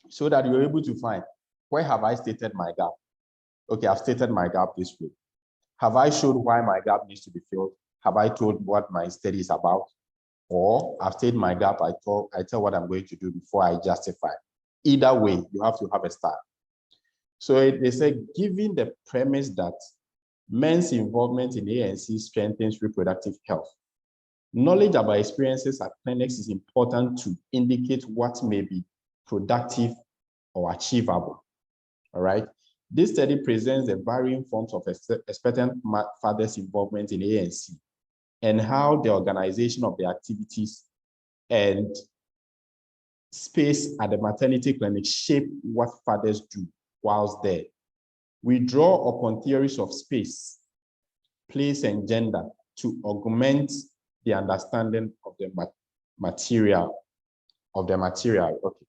So that you're able to find, where have I stated my gap? Okay, I've stated my gap this way. Have I showed why my gap needs to be filled? Have I told what my study is about? Or I've stated my gap, I tell what I'm going to do before I justify. Either way, you have to have a start. So they say, given the premise that men's involvement in ANC strengthens reproductive health, knowledge about experiences at clinics is important to indicate what may be productive or achievable. All right. This study presents the varying forms of expectant fathers' involvement in ANC and how the organization of the activities and space at the maternity clinic shape what fathers do whilst there. We draw upon theories of space, place, and gender to augment the understanding of the material. Okay.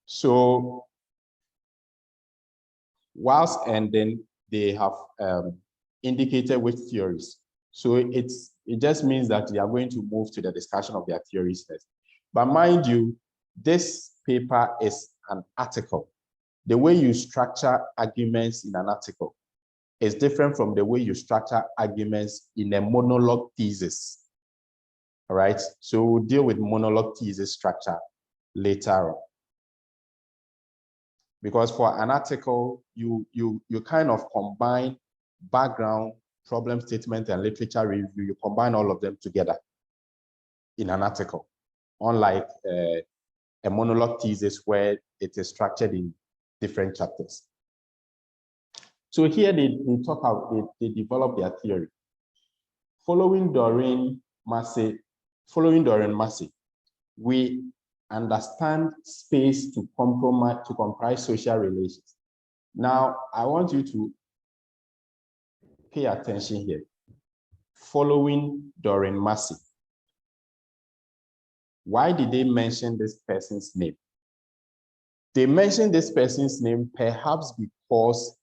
So whilst ending, they have indicated which theories. So it just means that they are going to move to the discussion of their theories first. But mind you, this paper is an article. The way you structure arguments in an article is different from the way you structure arguments in a monologue thesis. All right, so we'll deal with monologue thesis structure later on. Because for an article, you kind of combine background, problem statement, and literature review. You combine all of them together in an article, unlike a monologue thesis where it is structured in different chapters. So here they develop their theory. Following Doreen Massey, we understand space to comprise social relations. Now, I want you to pay attention here. Following Doreen Massey. Why did they mention this person's name? They mentioned this person's name perhaps because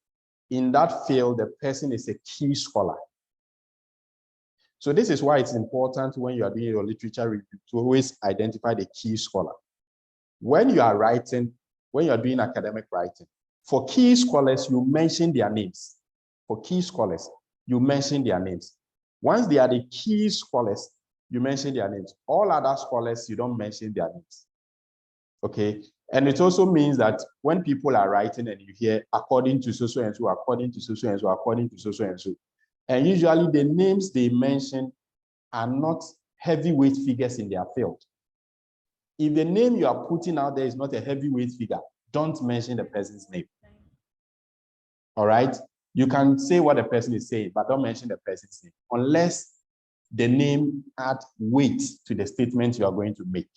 in that field, the person is a key scholar. So this is why it's important when you are doing your literature review to always identify the key scholar. When you are writing, when you are doing academic writing, for key scholars, you mention their names. For key scholars, you mention their names. Once they are the key scholars, you mention their names. All other scholars, you don't mention their names. Okay? And it also means that when people are writing and you hear according to so and so, according to so and so, according to so and so, and usually the names they mention are not heavyweight figures in their field. If the name you are putting out there is not a heavyweight figure, don't mention the person's name. All right? You can say what the person is saying, but don't mention the person's name unless the name adds weight to the statement you are going to make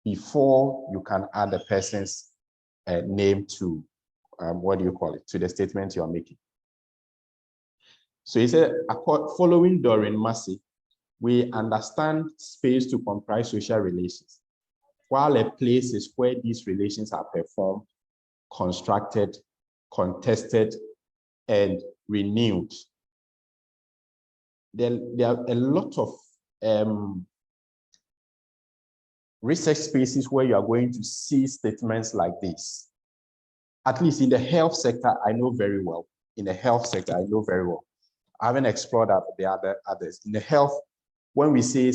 before you can add the person's name to, to the statement you are making. So he said, following Doreen Massey, we understand space to comprise social relations, while a place is where these relations are performed, constructed, contested, and renewed. There are a lot of research spaces where you are going to see statements like this. At least in the health sector, I know very well. In the health sector, I know very well. I haven't explored the others. In the health, when we say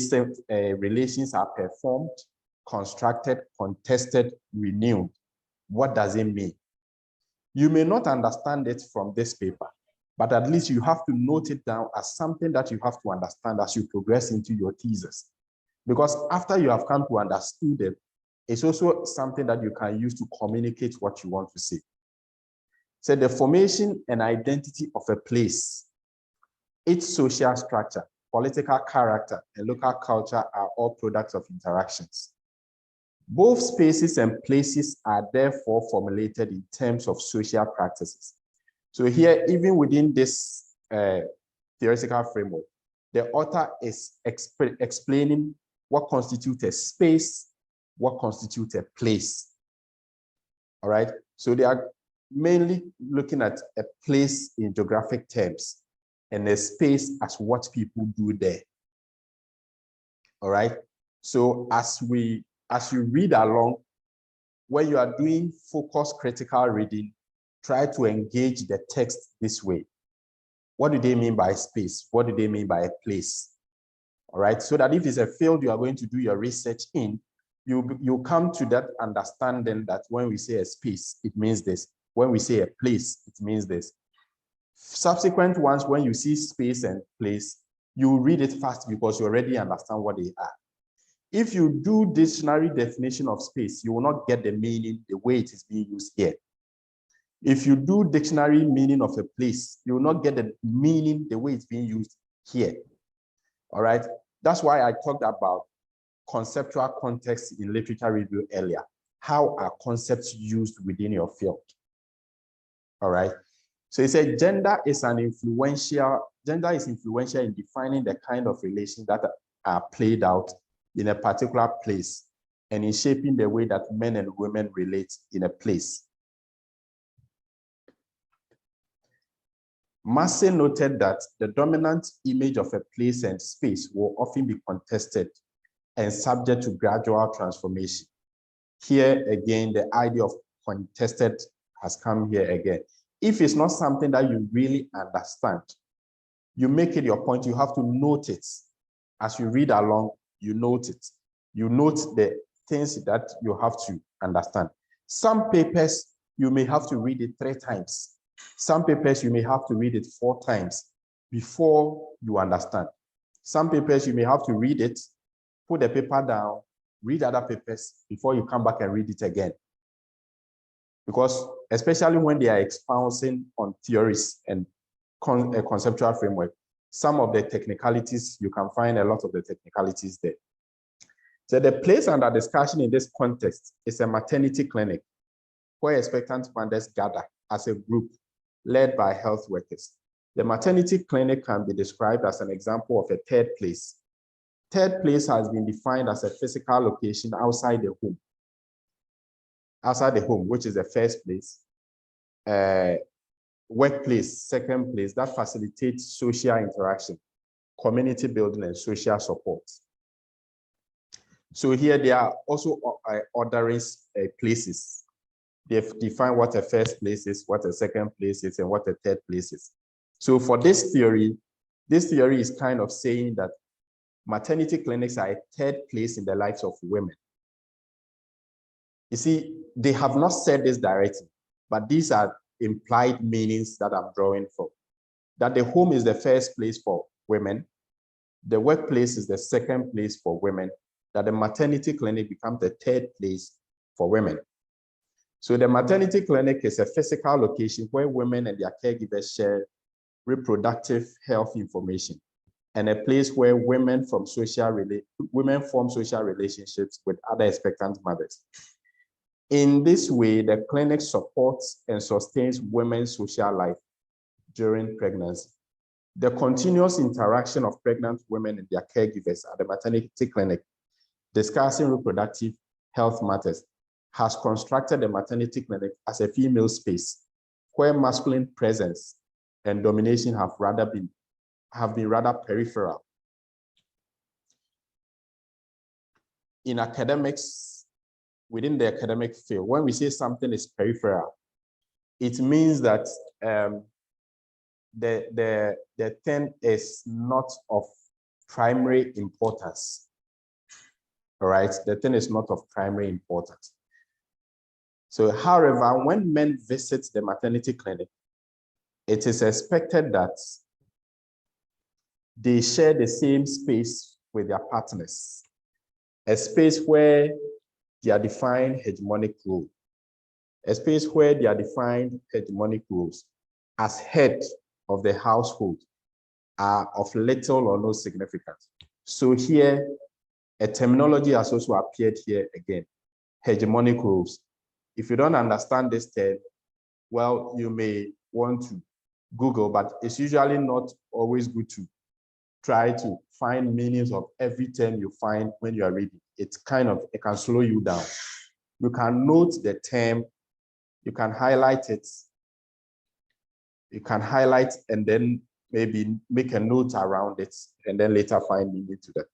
relations are performed, constructed, contested, renewed, what does it mean? You may not understand it from this paper, but at least you have to note it down as something that you have to understand as you progress into your thesis. Because after you have come to understand it, it's also something that you can use to communicate what you want to say. So the formation and identity of a place, its social structure, political character, and local culture are all products of interactions. Both spaces and places are therefore formulated in terms of social practices. So here, even within this theoretical framework, the author is explaining what constitutes a space, what constitutes a place. All right, so they are mainly looking at a place in geographic terms and a space as what people do there. All right, so as you read along, when you are doing focused critical reading, try to engage the text this way. What do they mean by space? What do they mean by a place? All right, so that if it's a field you are going to do your research in, you come to that understanding that when we say a space, it means this. When we say a place, it means this. Subsequent ones, when you see space and place, you read it fast because you already understand what they are. If you do dictionary definition of space, you will not get the meaning the way it is being used here. If you do dictionary meaning of a place, you will not get the meaning the way it's being used here. All right, that's why I talked about conceptual context in literature review earlier. How are concepts used within your field? All right, so it said gender is influential in defining the kind of relations that are played out in a particular place and in shaping the way that men and women relate in a place. Massey noted that the dominant image of a place and space will often be contested and subject to gradual transformation. Here again, the idea of contested has come here again. If it's not something that you really understand, you make it your point, you have to note it. As you read along, you note it. You note the things that you have to understand. Some papers, you may have to read it 3 times. Some papers, you may have to read it 4 times before you understand. Some papers, you may have to read it, put the paper down, read other papers before you come back and read it again. Because especially when they are expounding on theories and a conceptual framework, some of the technicalities, you can find a lot of the technicalities there. So the place under discussion in this context is a maternity clinic where expectant mothers gather as a group led by health workers. The maternity clinic can be described as an example of a third place. Third place has been defined as a physical location outside the home. Outside the home, which is the first place. Workplace, second place, that facilitates social interaction, community building, and social support. So here they are also ordering places. They've defined what a first place is, what a second place is, and what a third place is. So for this theory is kind of saying that maternity clinics are a third place in the lives of women. You see, they have not said this directly, but these are implied meanings that I'm drawing from. That the home is the first place for women, the workplace is the second place for women, that the maternity clinic becomes the third place for women. So the maternity clinic is a physical location where women and their caregivers share reproductive health information, and a place where women form social relationships with other expectant mothers. In this way, the clinic supports and sustains women's social life during pregnancy. The continuous interaction of pregnant women and their caregivers at the maternity clinic discussing reproductive health matters has constructed the maternity clinic as a female space where masculine presence and domination have been rather peripheral. in academics, within the academic field, when we say something is peripheral, it means that the thing is not of primary importance. All right, the thing is not of primary importance. So, however, when men visit the maternity clinic, it is expected that they share the same space with their partners, a space where they are defined hegemonic role, a space where they are defined hegemonic roles as head of the household are of little or no significance. So here, a terminology has also appeared here again, hegemonic roles. If you don't understand this term, well, you may want to Google, but it's usually not always good to try to find meanings of every term you find when you are reading. It can slow you down. You can note the term, you can highlight it, and then maybe make a note around it, and then later find meaning to that.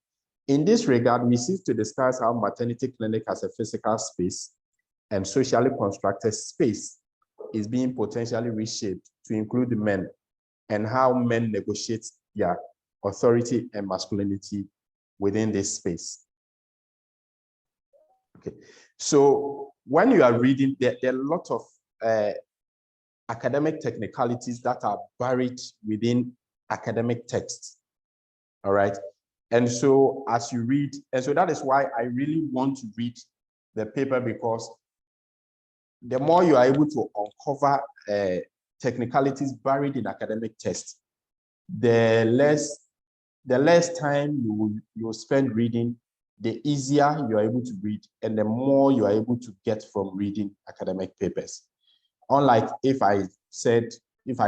In this regard, we seek to discuss how maternity clinic as a physical space and socially constructed space is being potentially reshaped to include the men, and how men negotiate their authority and masculinity within this space. Okay, so when you are reading, there are a lot of academic technicalities that are buried within academic texts. All right, and so as you read, and so that is why I really want to read the paper, because the more you are able to uncover technicalities buried in academic texts, the less time you will spend reading, the easier you are able to read, and the more you are able to get from reading academic papers. Unlike if I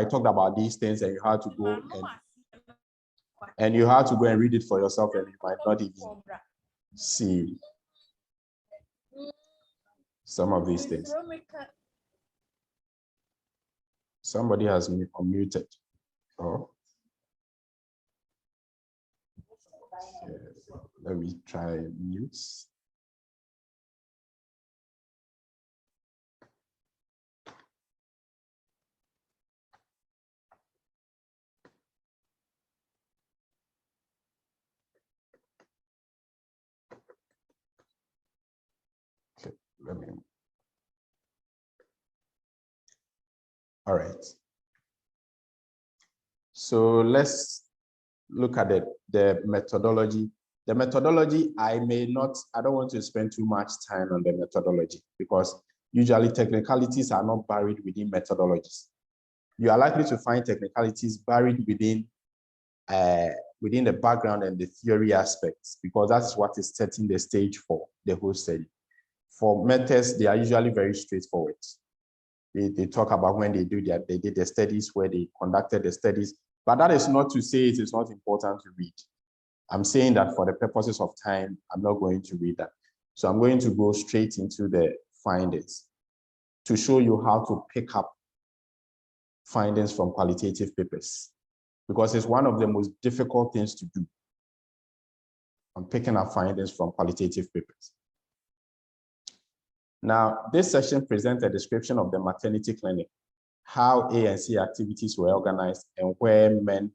talked about these things and you had to go and read it for yourself, and you might not even see some of these things. Somebody has me unmuted. Oh. Okay. Let me try mute. Okay, let me. All right. So let's look at the methodology. The methodology, I don't want to spend too much time on the methodology, because usually technicalities are not buried within methodologies. You are likely to find technicalities buried within the background and the theory aspects, because that's what is setting the stage for the whole study. For methods, they are usually very straightforward. They talk about when they did the studies, where they conducted the studies, but that is not to say it is not important to read. I'm saying that for the purposes of time, I'm not going to read that. So I'm going to go straight into the findings to show you how to pick up findings from qualitative papers, because it's one of the most difficult things to do, on picking up findings from qualitative papers. Now, this section presents a description of the maternity clinic, how A and C activities were organized, and where men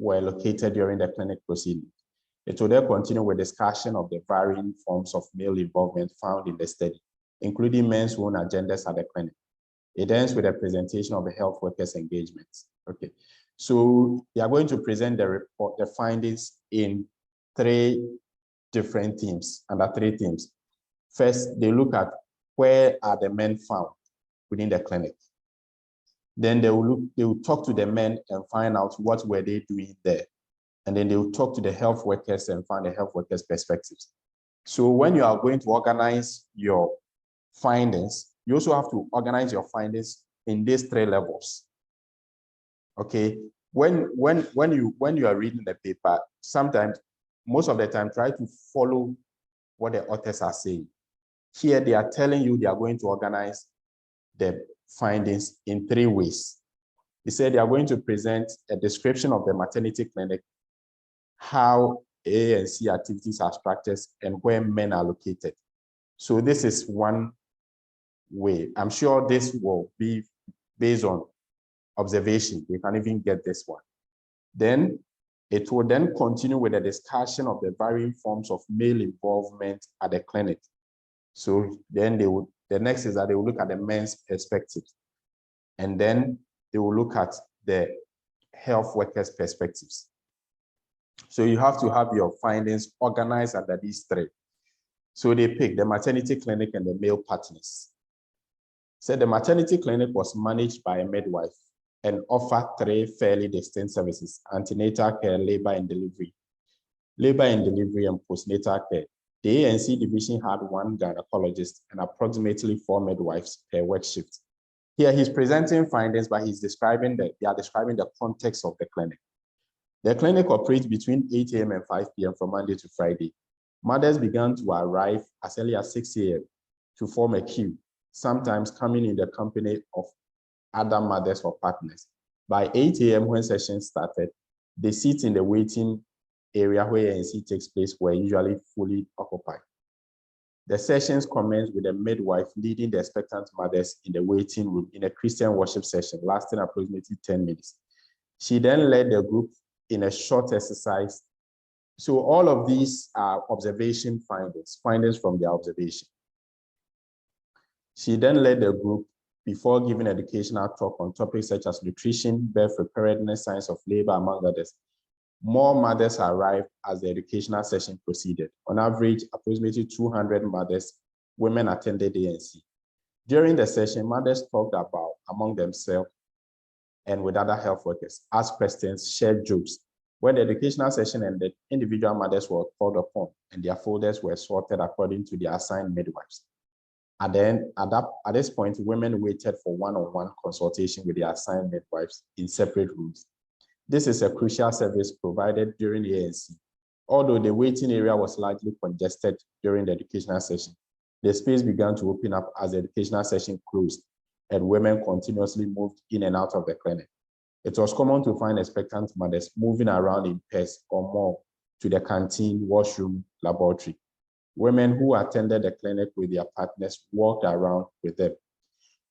were located during the clinic proceeding. It will then continue with discussion of the varying forms of male involvement found in the study, including men's own agendas at the clinic. It ends with a presentation of the health workers' engagements. Okay, so they are going to present the findings in three different themes, under three themes. First, they look at where are the men found within the clinic. Then they will talk to the men and find out what were they doing there. And then they will talk to the health workers and find the health workers' perspectives. So when you are going to organize your findings, you also have to organize your findings in these three levels. Okay, when you are reading the paper, sometimes, most of the time, try to follow what the authors are saying. Here, they are telling you they are going to organize the findings in three ways. They said they are going to present a description of the maternity clinic, how A and C activities are structured and where men are located. So this is one way. I'm sure this will be based on observation. You can even get this one. Then it will then continue with a discussion of the varying forms of male involvement at the clinic. So then the next is that they will look at the men's perspectives. And then they will look at the health workers' perspectives. So you have to have your findings organized under these three. So they pick the maternity clinic and the male partners. So the maternity clinic was managed by a midwife and offered three fairly distinct services: antenatal care, labor and delivery, and postnatal care. The ANC division had one gynecologist and approximately 4 midwives per work shift. Here he's presenting findings, but they are describing the context of the clinic. The clinic operates between 8 a.m. and 5 p.m. from Monday to Friday. Mothers began to arrive as early as 6 a.m. to form a queue, sometimes coming in the company of other mothers or partners. By 8 a.m. when sessions started, the seats in the waiting area where ANC takes place were usually fully occupied. The sessions commenced with a midwife leading the expectant mothers in the waiting room in a Christian worship session lasting approximately 10 minutes. She then led the group in a short exercise. So all of these are observation findings from their observation. She then led the group before giving educational talk on topics such as nutrition, birth preparedness, signs of labor, among others. More mothers arrived as the educational session proceeded. On average, approximately 200 women attended ANC. During the session, mothers talked about among themselves and with other health workers, asked questions, shared jokes. When the educational session ended, individual mothers were called upon and their folders were sorted according to their assigned midwives. At this point, women waited for one-on-one consultation with their assigned midwives in separate rooms. This is a crucial service provided during the ANC. Although the waiting area was largely congested during the educational session, the space began to open up as the educational session closed and women continuously moved in and out of the clinic. It was common to find expectant mothers moving around in pairs or more to the canteen, washroom, laboratory. Women who attended the clinic with their partners walked around with them.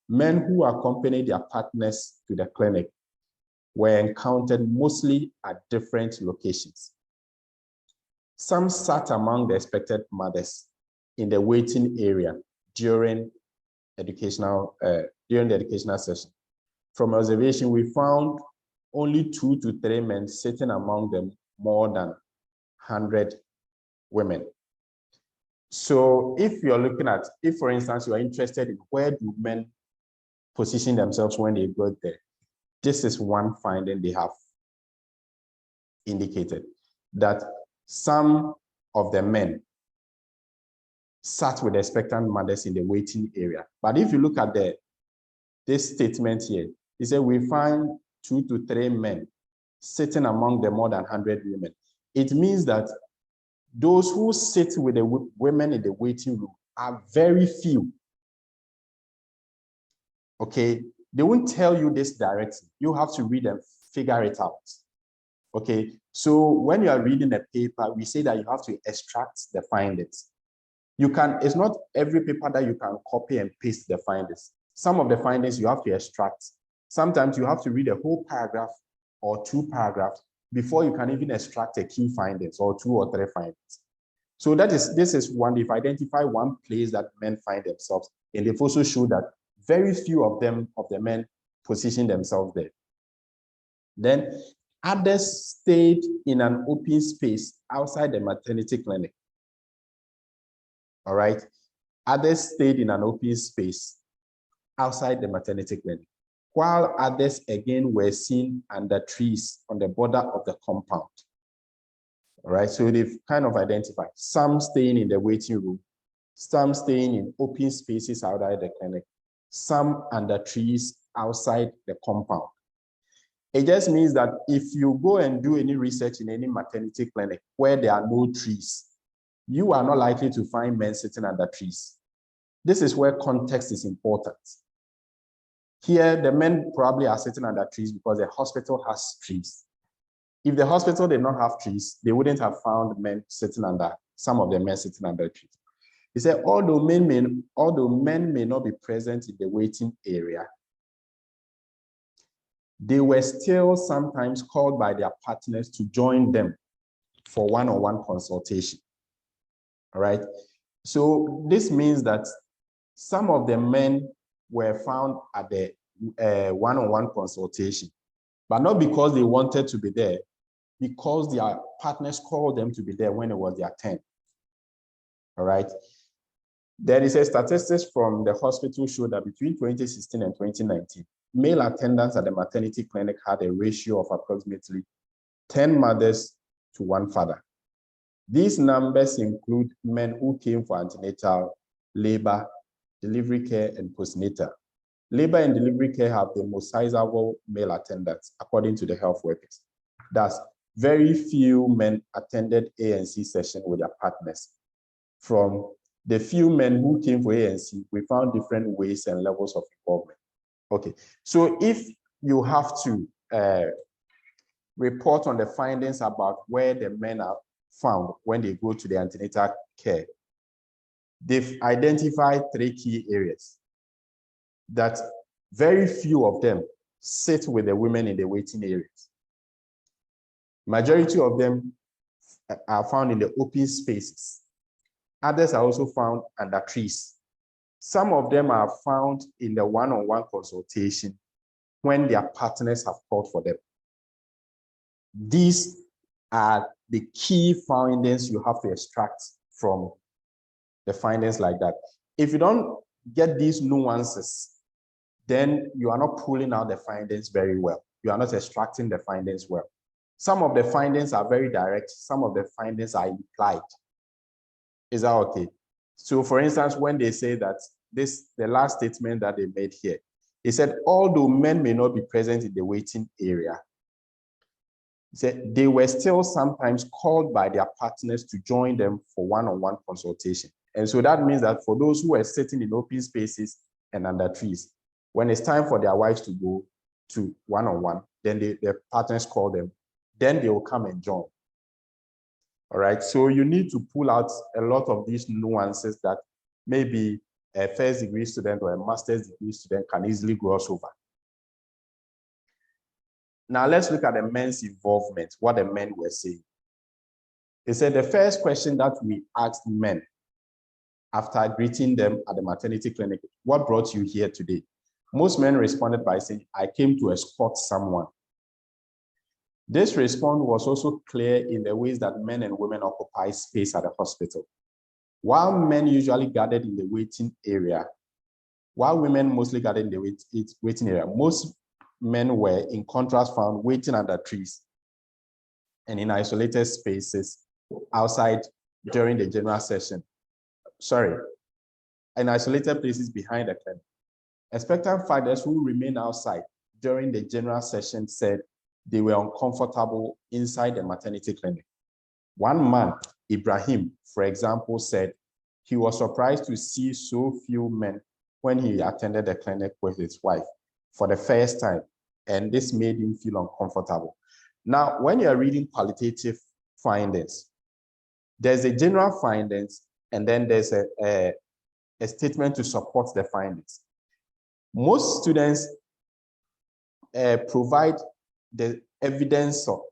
Men who accompanied their partners to the clinic were encountered mostly at different locations. Some sat among the expected mothers in the waiting area during the educational session. From observation, we found only 2 to 3 men sitting among them more than 100 women. So if you're looking at, if for instance, you are interested in where do men position themselves when they go there, this is one finding they have indicated, that some of the men sat with expectant mothers in the waiting area. But if you look at this statement here, it said we find 2 to 3 men sitting among the more than 100 women. It means that those who sit with the women in the waiting room are very few. Okay, they won't tell you this directly. You have to read and figure it out. Okay, so when you are reading a paper, we say that you have to extract the findings. It's not every paper that you can copy and paste the findings. Some of the findings you have to extract. Sometimes you have to read a whole paragraph or 2 paragraphs before you can even extract a key findings or 2 or 3 findings. So this is one, they've identified one place that men find themselves, and they've also showed that very few of the men position themselves there. Then others stayed in an open space outside the maternity clinic. All right. Others stayed in an open space outside the maternity clinic, while others again were seen under trees on the border of the compound. All right. So they've kind of identified some staying in the waiting room, some staying in open spaces outside the clinic, some under trees outside the compound. It just means that if you go and do any research in any maternity clinic where there are no trees, you are not likely to find men sitting under trees. This is where context is important. Here, the men probably are sitting under trees because the hospital has trees. If the hospital did not have trees, they wouldn't have found some of the men sitting under trees. He said, although men may not be present in the waiting area, they were still sometimes called by their partners to join them for one-on-one consultation. All right. So this means that some of the men were found at the one-on-one consultation, but not because they wanted to be there, because their partners called them to be there when it was their turn. All right. There is a statistics from the hospital show that between 2016 and 2019, male attendants at the maternity clinic had a ratio of approximately 10 mothers to 1 father. These numbers include men who came for antenatal, labor, delivery care, and postnatal. Labor and delivery care have the most sizable male attendants, according to the health workers. Thus, very few men attended ANC session with their partners. From the few men who came for ANC, we found different ways and levels of involvement. Okay, so if you have to report on the findings about where the men are found when they go to the antenatal care, they've identified 3 key areas that very few of them sit with the women in the waiting areas. Majority of them are found in the open spaces. Others are also found under trees. Some of them are found in the one-on-one consultation when their partners have called for them. These are the key findings you have to extract from the findings like that. If you don't get these nuances, then you are not pulling out the findings very well. You are not extracting the findings well. Some of the findings are very direct. Some of the findings are implied. Is that okay? So for instance, when they say that the last statement that they made here, they said, although men may not be present in the waiting area, said they were still sometimes called by their partners to join them for one-on-one consultation. And so that means that for those who are sitting in open spaces and under trees, when it's time for their wives to go to one-on-one, then their partners call them, then they will come and join. All right, so you need to pull out a lot of these nuances that maybe a first degree student or a master's degree student can easily gloss over. Now let's look at the men's involvement, what the men were saying. They said the first question that we asked men after greeting them at the maternity clinic, what brought you here today? Most men responded by saying, I came to escort someone. This response was also clear in the ways that men and women occupy space at the hospital. While men usually gathered in the waiting area, while women mostly gathered in the waiting area, most men were, in contrast, found waiting under trees and in isolated spaces outside during the general session. In isolated places behind the clinic. Expectant fathers who remained outside during the general session said they were uncomfortable inside the maternity clinic. One man, Ibrahim, for example, said he was surprised to see so few men when he attended the clinic with his wife for the first time, and this made him feel uncomfortable. Now, when you are reading qualitative findings, there's a general findings, and then there's a statement to support the findings. Most students provide the evidential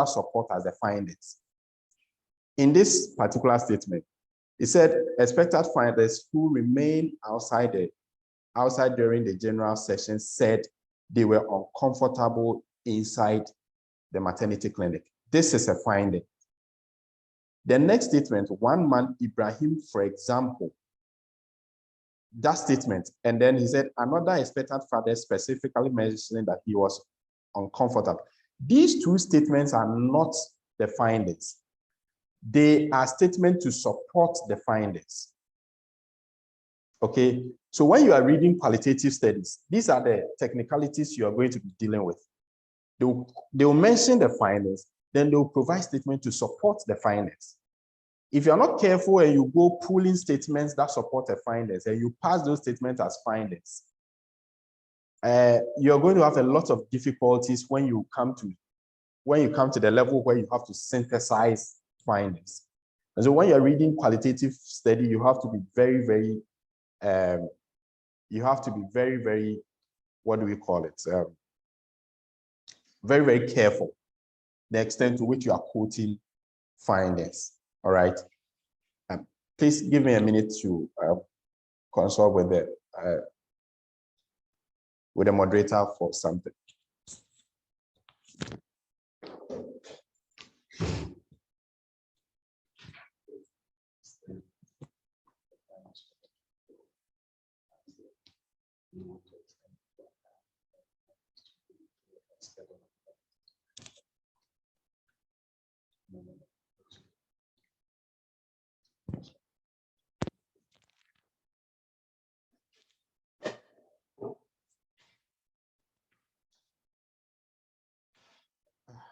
support as the findings. In this particular statement, it said expected finders who remain outside during the general session said they were uncomfortable inside the maternity clinic. This is a finding. The next statement, one man, Ibrahim, for example, that statement, and then he said another expectant father specifically mentioning that he was uncomfortable. These two statements are not the findings. They are statements to support the findings. Okay, so when you are reading qualitative studies, these are the technicalities you are going to be dealing with. They will mention the findings, then they will provide statements to support the findings. If you're not careful and you go pulling statements that support the findings and you pass those statements as findings, you're going to have a lot of difficulties when you come to when you come to the level where you have to synthesize findings. And so when you're reading qualitative study, you have to be very, very, what do we call it? Very, very careful the extent to which you are quoting findings. All right. Please give me a minute to consult with the moderator for something.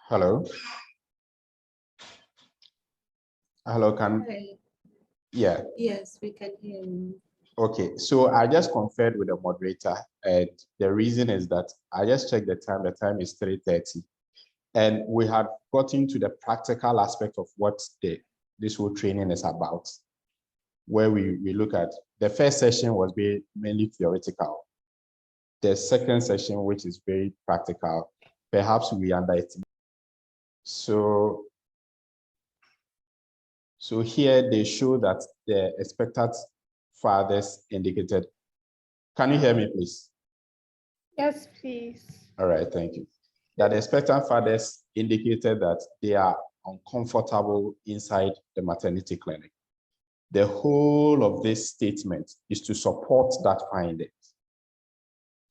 Hello. Hello, Hi. yeah. Yes, we can hear you. Okay, so I just conferred with the moderator, and the reason is that I just checked the time. The time is 3:30, and we had gotten to the practical aspect of what this whole training is about, where we look at the first session was mainly theoretical. The second session, which is very practical, perhaps we underestimate. So here they show that the expected fathers indicated. Can you hear me, please? Yes, please. All right, thank you. That the expectant fathers indicated that they are uncomfortable inside the maternity clinic. The whole of this statement is to support that finding.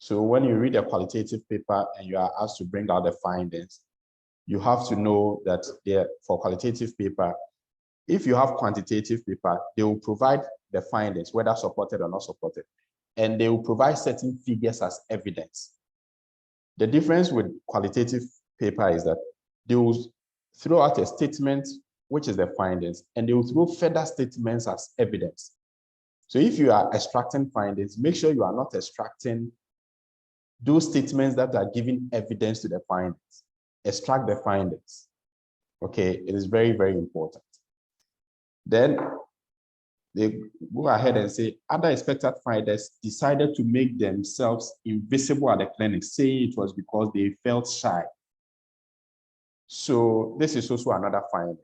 So when you read a qualitative paper and you are asked to bring out the findings, you have to know that for qualitative paper, if you have quantitative paper, they will provide the findings, whether supported or not supported, and they will provide certain figures as evidence. The difference with qualitative paper is that they will throw out a statement, which is the findings, and they will throw further statements as evidence. So if you are extracting findings, make sure you are not extracting those statements that are giving evidence to the findings. Extract the findings. Okay, it is very, very important. Then they go ahead and say, other expected finders decided to make themselves invisible at the clinic, saying it was because they felt shy. So this is also another finding.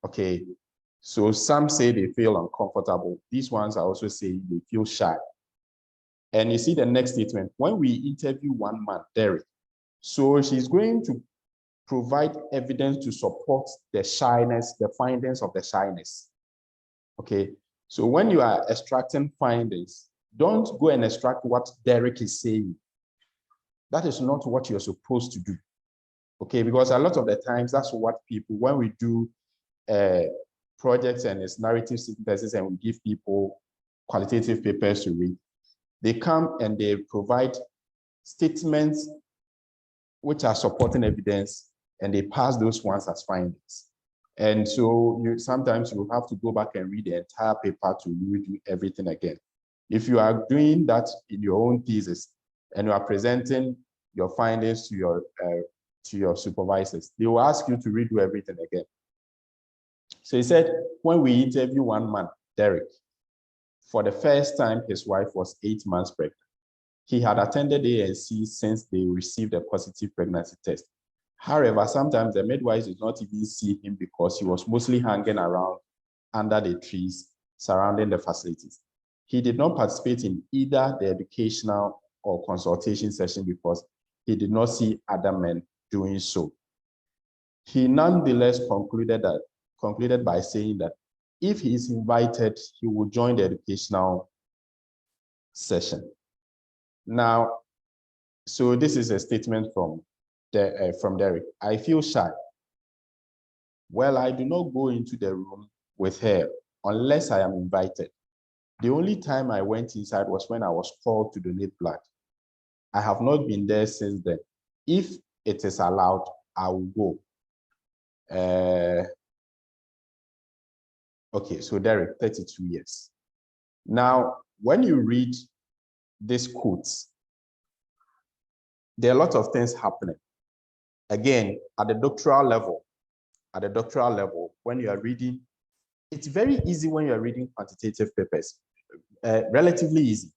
Okay, so some say they feel uncomfortable. These ones are also saying they feel shy. And you see the next statement, when we interview one man, Derek, so she's going to provide evidence to support the shyness, the findings of the shyness. Okay, so when you are extracting findings, don't go and extract what Derek is saying. That is not what you're supposed to do. Okay, because a lot of the times that's what people, when we do projects and it's narrative synthesis and we give people qualitative papers to read, they come and they provide statements which are supporting evidence and they pass those ones as findings. And so sometimes you have to go back and read the entire paper to redo everything again. If you are doing that in your own thesis and you are presenting your findings to your supervisors, they will ask you to redo everything again. So he said, when we interview one man, Derek, for the first time, his wife was 8 months pregnant. He had attended ANC since they received a positive pregnancy test. However, sometimes the midwives did not even see him because he was mostly hanging around under the trees surrounding the facilities. He did not participate in either the educational or consultation session because he did not see other men doing so. He nonetheless concluded by saying that if he is invited, he will join the educational session. Now, so this is a statement from Derek. I feel shy. Well, I do not go into the room with her unless I am invited. The only time I went inside was when I was called to donate blood. I have not been there since then. If it is allowed, I will go. Okay, so Derek, 32 years. Now, when you read these quotes, there are a lot of things happening. Again, at the doctoral level, when you are reading, it's very easy when you are reading quantitative papers, relatively easy.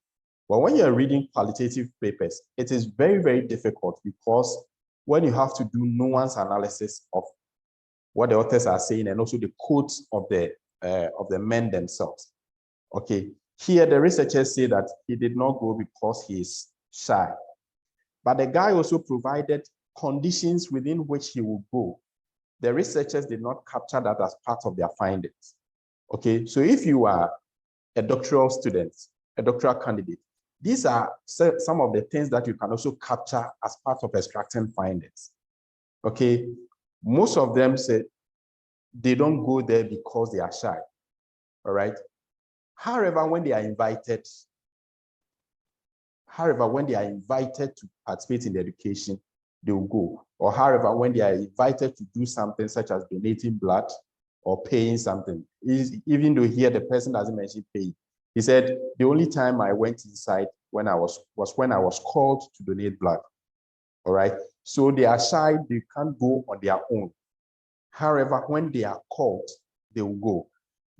But when you're reading qualitative papers, it is very, very difficult because when you have to do nuance analysis of what the authors are saying and also the quotes of the men themselves. Okay, here the researchers say that he did not go because he is shy, but the guy also provided conditions within which he would go. The researchers did not capture that as part of their findings. Okay, so if you are a doctoral student, a doctoral candidate, these are some of the things that you can also capture as part of extracting findings. Okay, most of them say they don't go there because they are shy. All right. However, when they are invited to participate in the education, they will go. Or however, when they are invited to do something such as donating blood or paying something, even though here the person doesn't mention paying, he said, the only time I went inside was when I was called to donate blood. All right. So they are shy, they can't go on their own. However, when they are called, they will go.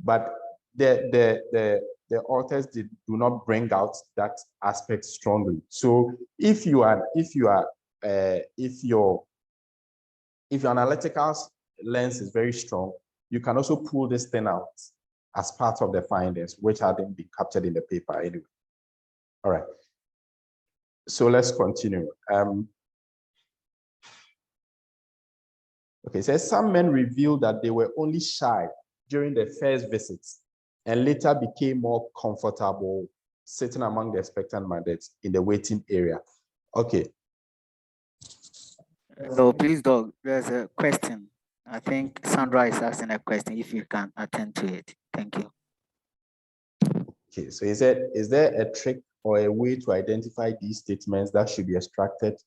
But the authors do not bring out that aspect strongly. So if your analytical lens is very strong, you can also pull this thing out as part of the findings, which hadn't been captured in the paper anyway. All right. So let's continue. Okay, it says some men revealed that they were only shy during the first visits and later became more comfortable sitting among the expectant mandates in the waiting area. Okay. So please, Doug, there's a question. I think Sandra is asking a question, if you can attend to it. Thank you. Okay, so is there a trick or a way to identify these statements that should be extracted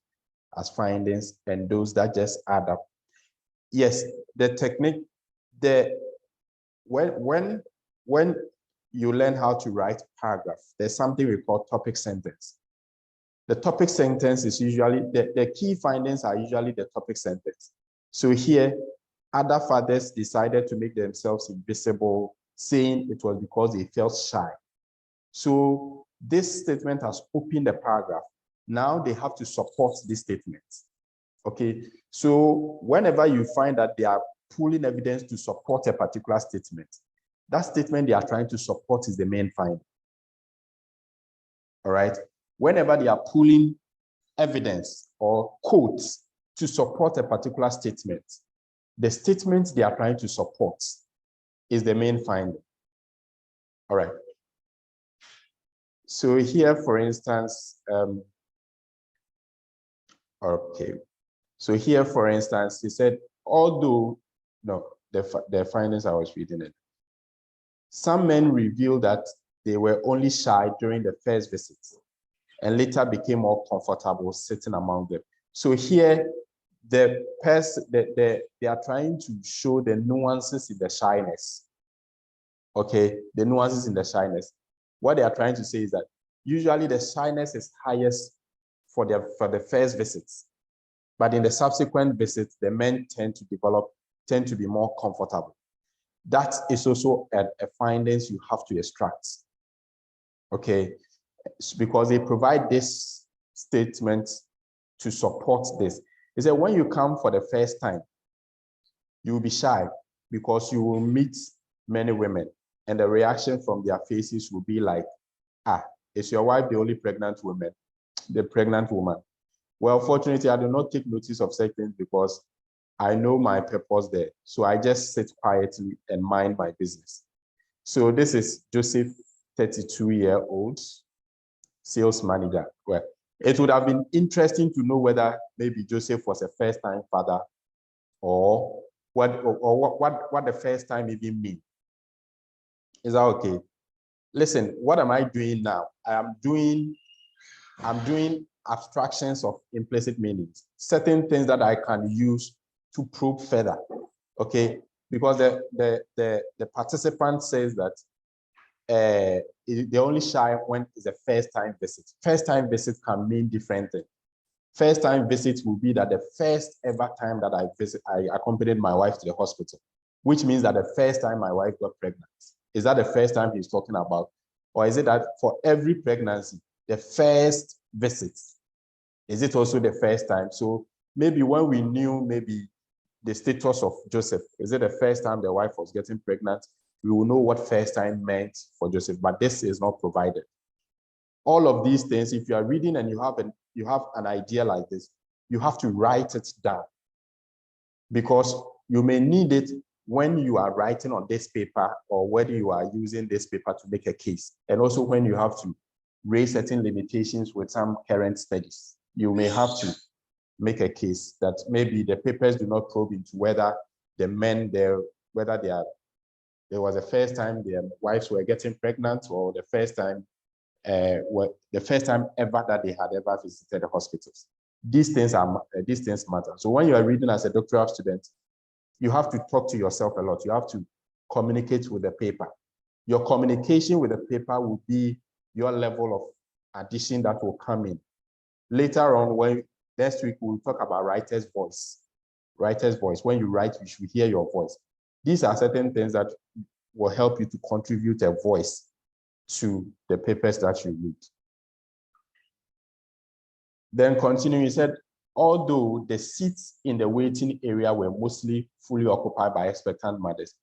as findings and those that just add up? Yes, the technique, when you learn how to write paragraph, there's something we call topic sentence. The topic sentence is usually, the key findings are usually the topic sentence. So here, other fathers decided to make themselves invisible, saying it was because they felt shy. So this statement has opened the paragraph. Now they have to support this statement. Okay, so whenever you find that they are pulling evidence to support a particular statement, that statement they are trying to support is the main finding. All right, whenever they are pulling evidence or quotes to support a particular statement, the statement they are trying to support is the main finding. All right. So here, for instance, okay. So here, for instance, he said, although, no, the findings I was reading it. Some men revealed that they were only shy during the first visit and later became more comfortable sitting among them. So here, they are trying to show the nuances in the shyness. Okay, the nuances in the shyness. What they are trying to say is that usually the shyness is highest for the first visits. But in the subsequent visits, the men tend to be more comfortable. That is also a findings you have to extract. Okay, because they provide this statement to support this. They say when you come for the first time, you will be shy because you will meet many women and the reaction from their faces will be like, ah, is your wife the only pregnant woman? The pregnant woman. Well, fortunately, I do not take notice of such things because I know my purpose there. So I just sit quietly and mind my business. So this is Joseph, 32-year-old sales manager. Well, it would have been interesting to know whether maybe Joseph was a first-time father or what the first time even mean. Is that okay? Listen, what am I doing now? I'm doing abstractions of implicit meanings, certain things that I can use to probe further. Okay, because the participant says that the only shy when is a first time visit. First time visit can mean different things. First time visits will be that the first ever time that I accompanied my wife to the hospital, which means that the first time my wife got pregnant. Is that the first time he's talking about? Or is it that for every pregnancy, the first visit, is it also the first time? So maybe when we knew maybe the status of Joseph, is it the first time the wife was getting pregnant? We will know what first time meant for Joseph, but this is not provided. All of these things, if you are reading and you have an idea like this, you have to write it down, because you may need it when you are writing on this paper or when you are using this paper to make a case, and also when you have to raise certain limitations with some current studies. You may have to make a case that maybe the papers do not probe into whether the men there, whether there was a first time their wives were getting pregnant, or the first time ever that they had ever visited the hospitals. These things matter. So when you are reading as a doctoral student, you have to talk to yourself a lot. You have to communicate with the paper. Your communication with the paper will be your level of addition that will come in. Later on, next week, we'll talk about writer's voice. Writer's voice. When you write, you should hear your voice. These are certain things that will help you to contribute a voice to the papers that you read. Then continuing, he said, although the seats in the waiting area were mostly fully occupied by expectant mothers,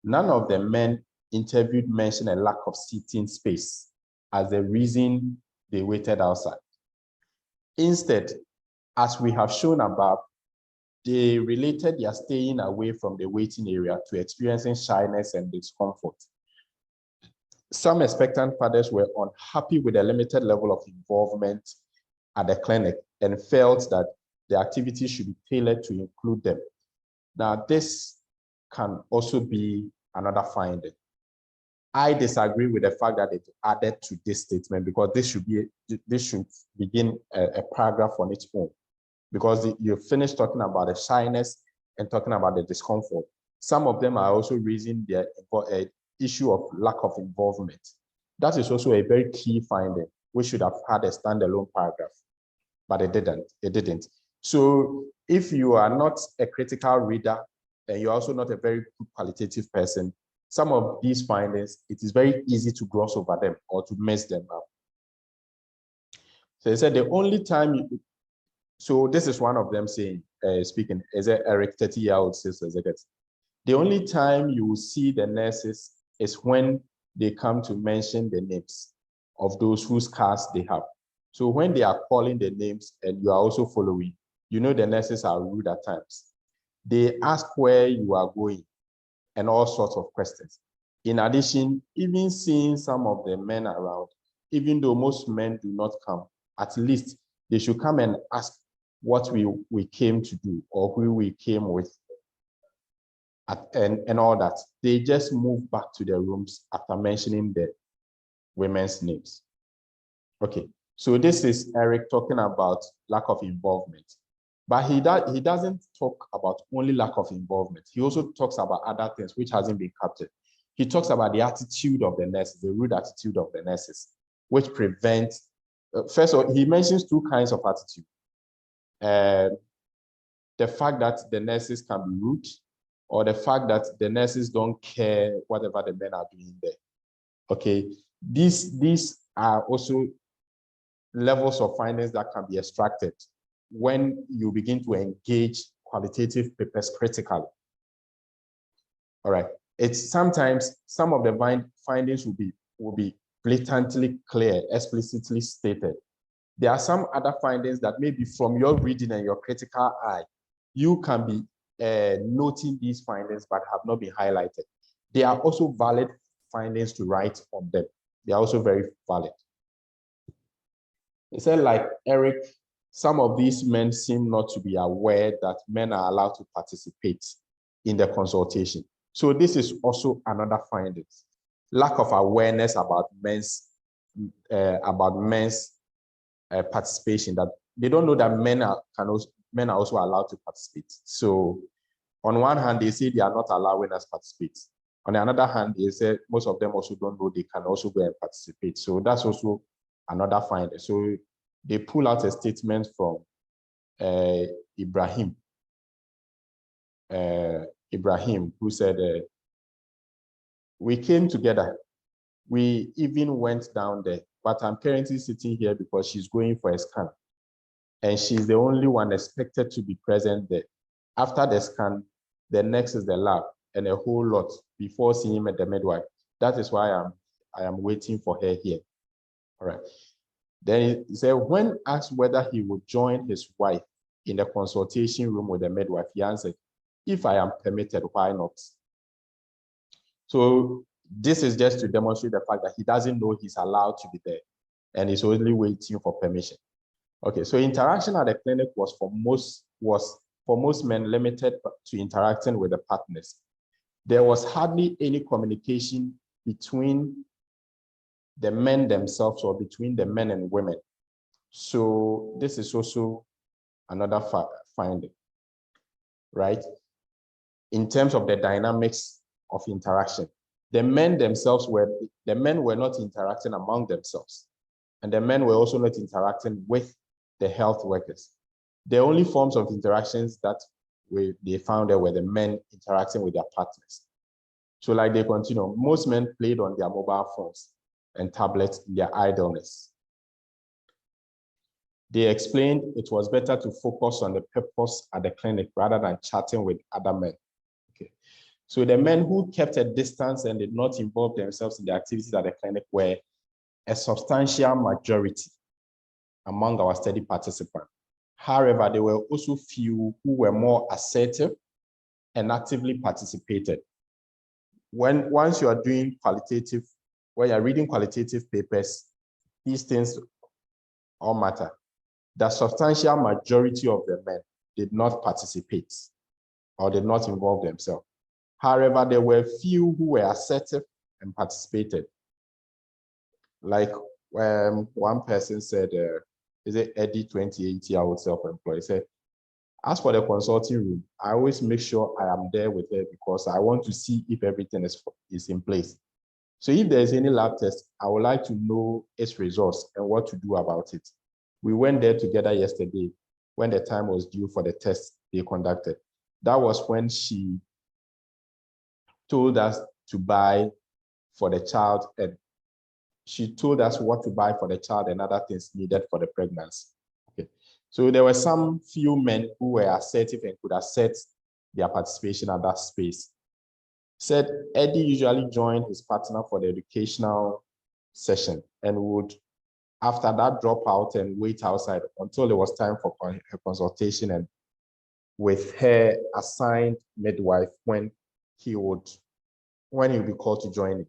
none of the men interviewed mentioned a lack of seating space as the reason they waited outside. Instead, as we have shown above, they related their staying away from the waiting area to experiencing shyness and discomfort. Some expectant fathers were unhappy with the limited level of involvement at the clinic and felt that the activities should be tailored to include them. Now, this can also be another finding. I disagree with the fact that it added to this statement, because this should begin a paragraph on its own, because you finished talking about the shyness and talking about the discomfort. Some of them are also raising the issue of lack of involvement. That is also a very key finding. We should have had a standalone paragraph, but it didn't. So if you are not a critical reader and you're also not a very good qualitative person, some of these findings, it is very easy to gloss over them or to mess them up. So they said the only time so this is one of them saying, speaking, is it Eric, 30-year-old sales executive. The only time you will see the nurses is when they come to mention the names of those whose cars they have. So when they are calling the names and you are also following, you know the nurses are rude at times. They ask where you are going and all sorts of questions. In addition, even seeing some of the men around, even though most men do not come, at least they should come and ask what we came to do or who we came with and all that. They just move back to their rooms after mentioning the women's names. Okay, so this is Eric talking about lack of involvement. But he doesn't talk about only lack of involvement. He also talks about other things which hasn't been captured. He talks about the attitude of the nurses, the rude attitude of the nurses, which prevents, first of all, he mentions two kinds of attitude. The fact that the nurses can be rude, or the fact that the nurses don't care whatever the men are doing there. Okay, these are also levels of findings that can be extracted when you begin to engage qualitative papers critically. All right, it's sometimes some of the findings will be blatantly clear, explicitly stated. There are some other findings that maybe from your reading and your critical eye, you can be noting these findings but have not been highlighted. They are also valid findings to write on them. They are also very valid. He said, like Eric, some of these men seem not to be aware that men are allowed to participate in the consultation. So this is also another finding. Lack of awareness about men's participation, that they don't know that men are also allowed to participate. So on one hand, they say they are not allowing us to participate. On the other hand, they say most of them also don't know they can also go and participate. So that's also another finding. So they pull out a statement from Ibrahim, who said, we came together. We even went down there, but I'm currently sitting here because she's going for a scan. And she's the only one expected to be present there. After the scan, the next is the lab and a whole lot before seeing the midwife. That is why I am waiting for her here. All right. Then he said, when asked whether he would join his wife in the consultation room with the midwife, he answered, if I am permitted, why not? So this is just to demonstrate the fact that he doesn't know he's allowed to be there and he's only waiting for permission. Okay, so interaction at the clinic was for most men limited to interacting with the partners. There was hardly any communication between the men themselves or between the men and women. So this is also another finding, right? In terms of the dynamics of interaction, the men were not interacting among themselves, and the men were also not interacting with the health workers. The only forms of interactions that they found there were the men interacting with their partners. So like they continue, most men played on their mobile phones and tablets in their idleness. They explained it was better to focus on the purpose at the clinic rather than chatting with other men. Okay. So the men who kept a distance and did not involve themselves in the activities at the clinic were a substantial majority among our study participants. However, there were also few who were more assertive and actively participated. Once you are doing qualitative, when you're reading qualitative papers, these things all matter. The substantial majority of the men did not participate or did not involve themselves. However, there were few who were assertive and participated. Like one person said, is it Eddie 2080-year-old self-employed? Said, as for the consulting room, I always make sure I am there with her because I want to see if everything is in place. So if there is any lab test, I would like to know its results and what to do about it. We went there together yesterday when the time was due for the test they conducted. That was when she told us to buy for the child, and she told us what to buy for the child and other things needed for the pregnancy. Okay. So there were some few men who were assertive and could assert their participation at that space. Said Eddie usually joined his partner for the educational session and would, after that, drop out and wait outside until it was time for her consultation and with her assigned midwife when he would be called to join it.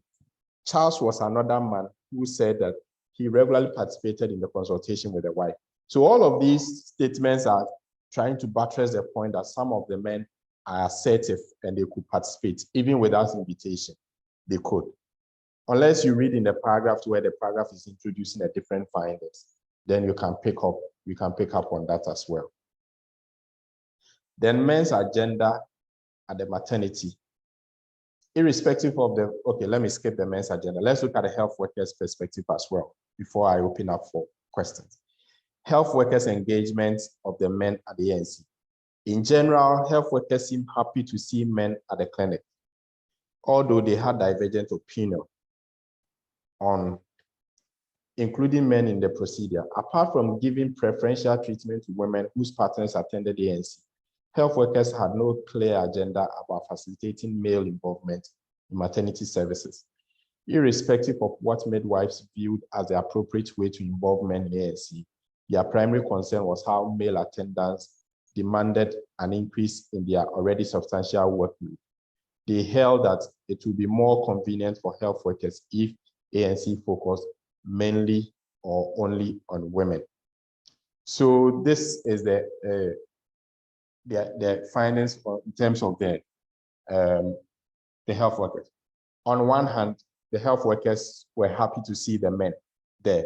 Charles was another man who said that he regularly participated in the consultation with the wife. So all of these statements are trying to buttress the point that some of the men are assertive and they could participate even without invitation. They could. Unless you read in the paragraph where the paragraph is introducing a different findings, then you can pick up on that as well. Then men's agenda at the maternity. Irrespective of the, okay, let me skip the men's agenda. Let's look at the health workers' perspective as well before I open up for questions. Health workers' engagement of the men at the ANC. In general, health workers seem happy to see men at the clinic, although they had divergent opinion on including men in the procedure. Apart from giving preferential treatment to women whose partners attended the ANC, health workers had no clear agenda about facilitating male involvement in maternity services. Irrespective of what midwives viewed as the appropriate way to involve men in ANC, their primary concern was how male attendants demanded an increase in their already substantial workload. They held that it would be more convenient for health workers if ANC focused mainly or only on women. So this is the findings in terms of the health workers. On one hand, the health workers were happy to see the men there.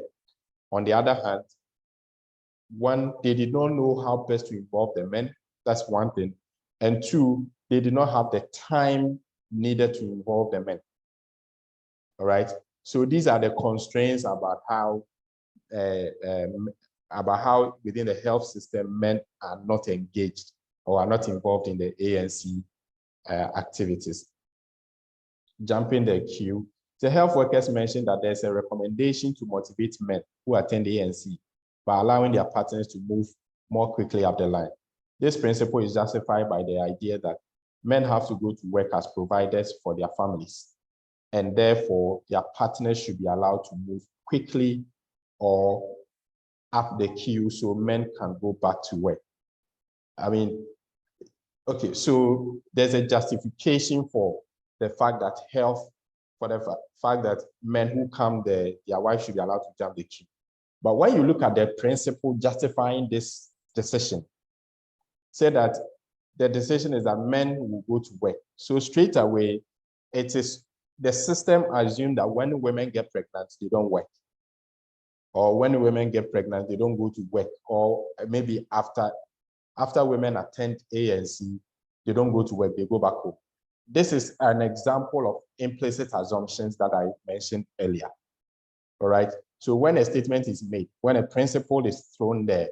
On the other hand, one, they did not know how best to involve the men. That's one thing. And two, they did not have the time needed to involve the men. All right. So these are the constraints about how about how within the health system, men are not engaged or are not involved in the ANC activities. Jumping the queue, the health workers mentioned that there's a recommendation to motivate men who attend ANC by allowing their partners to move more quickly up the line. This principle is justified by the idea that men have to go to work as providers for their families, and therefore their partners should be allowed to move quickly or up the queue so men can go back to work. I mean, okay, so there's a justification for the fact that for the fact that men who come there, their wives should be allowed to jump the queue. But when you look at the principle justifying this decision, say that the decision is that men will go to work. So straight away, it is the system assumes that when women get pregnant, they don't work. Or when women get pregnant, they don't go to work. Or maybe after women attend ANC, they don't go to work, they go back home. This is an example of implicit assumptions that I mentioned earlier. All right. So when a statement is made, when a principle is thrown there,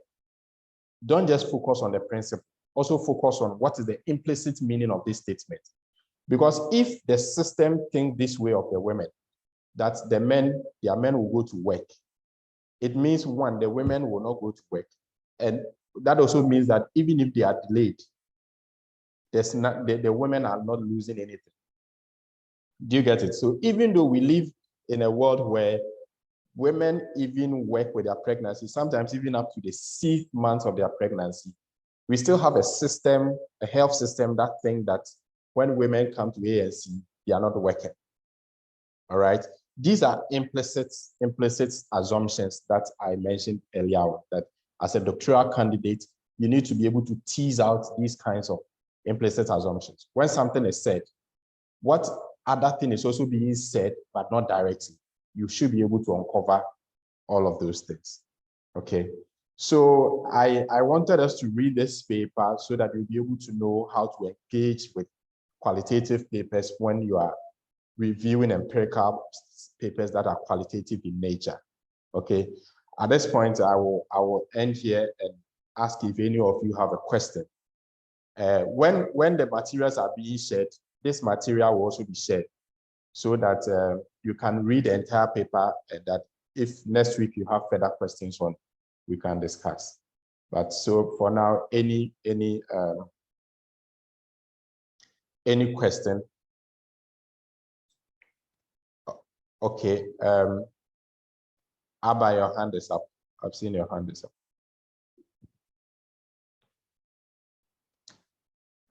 don't just focus on the principle, also focus on what is the implicit meaning of this statement. Because if the system thinks this way of the women, that their men will go to work, it means one, the women will not go to work. And that also means that even if they are delayed, the women are not losing anything. Do you get it? So even though we live in a world where women even work with their pregnancy, sometimes even up to the 6th month of their pregnancy, we still have a system, a health system that thinks that when women come to ANC, they are not working. All right. These are implicit assumptions that I mentioned earlier, that as a doctoral candidate, you need to be able to tease out these kinds of implicit assumptions. When something is said, what other thing is also being said, but not directly? You should be able to uncover all of those things. Okay. So I wanted us to read this paper so that you'll be able to know how to engage with qualitative papers when you are reviewing empirical papers that are qualitative in nature. Okay. At this point, I will end here and ask if any of you have a question. When the materials are being shared, this material will also be shared so that you can read the entire paper, and that if next week you have further questions on, we can discuss. But so for now, any question? Okay. Abba, your hand is up. I've seen your hand is up.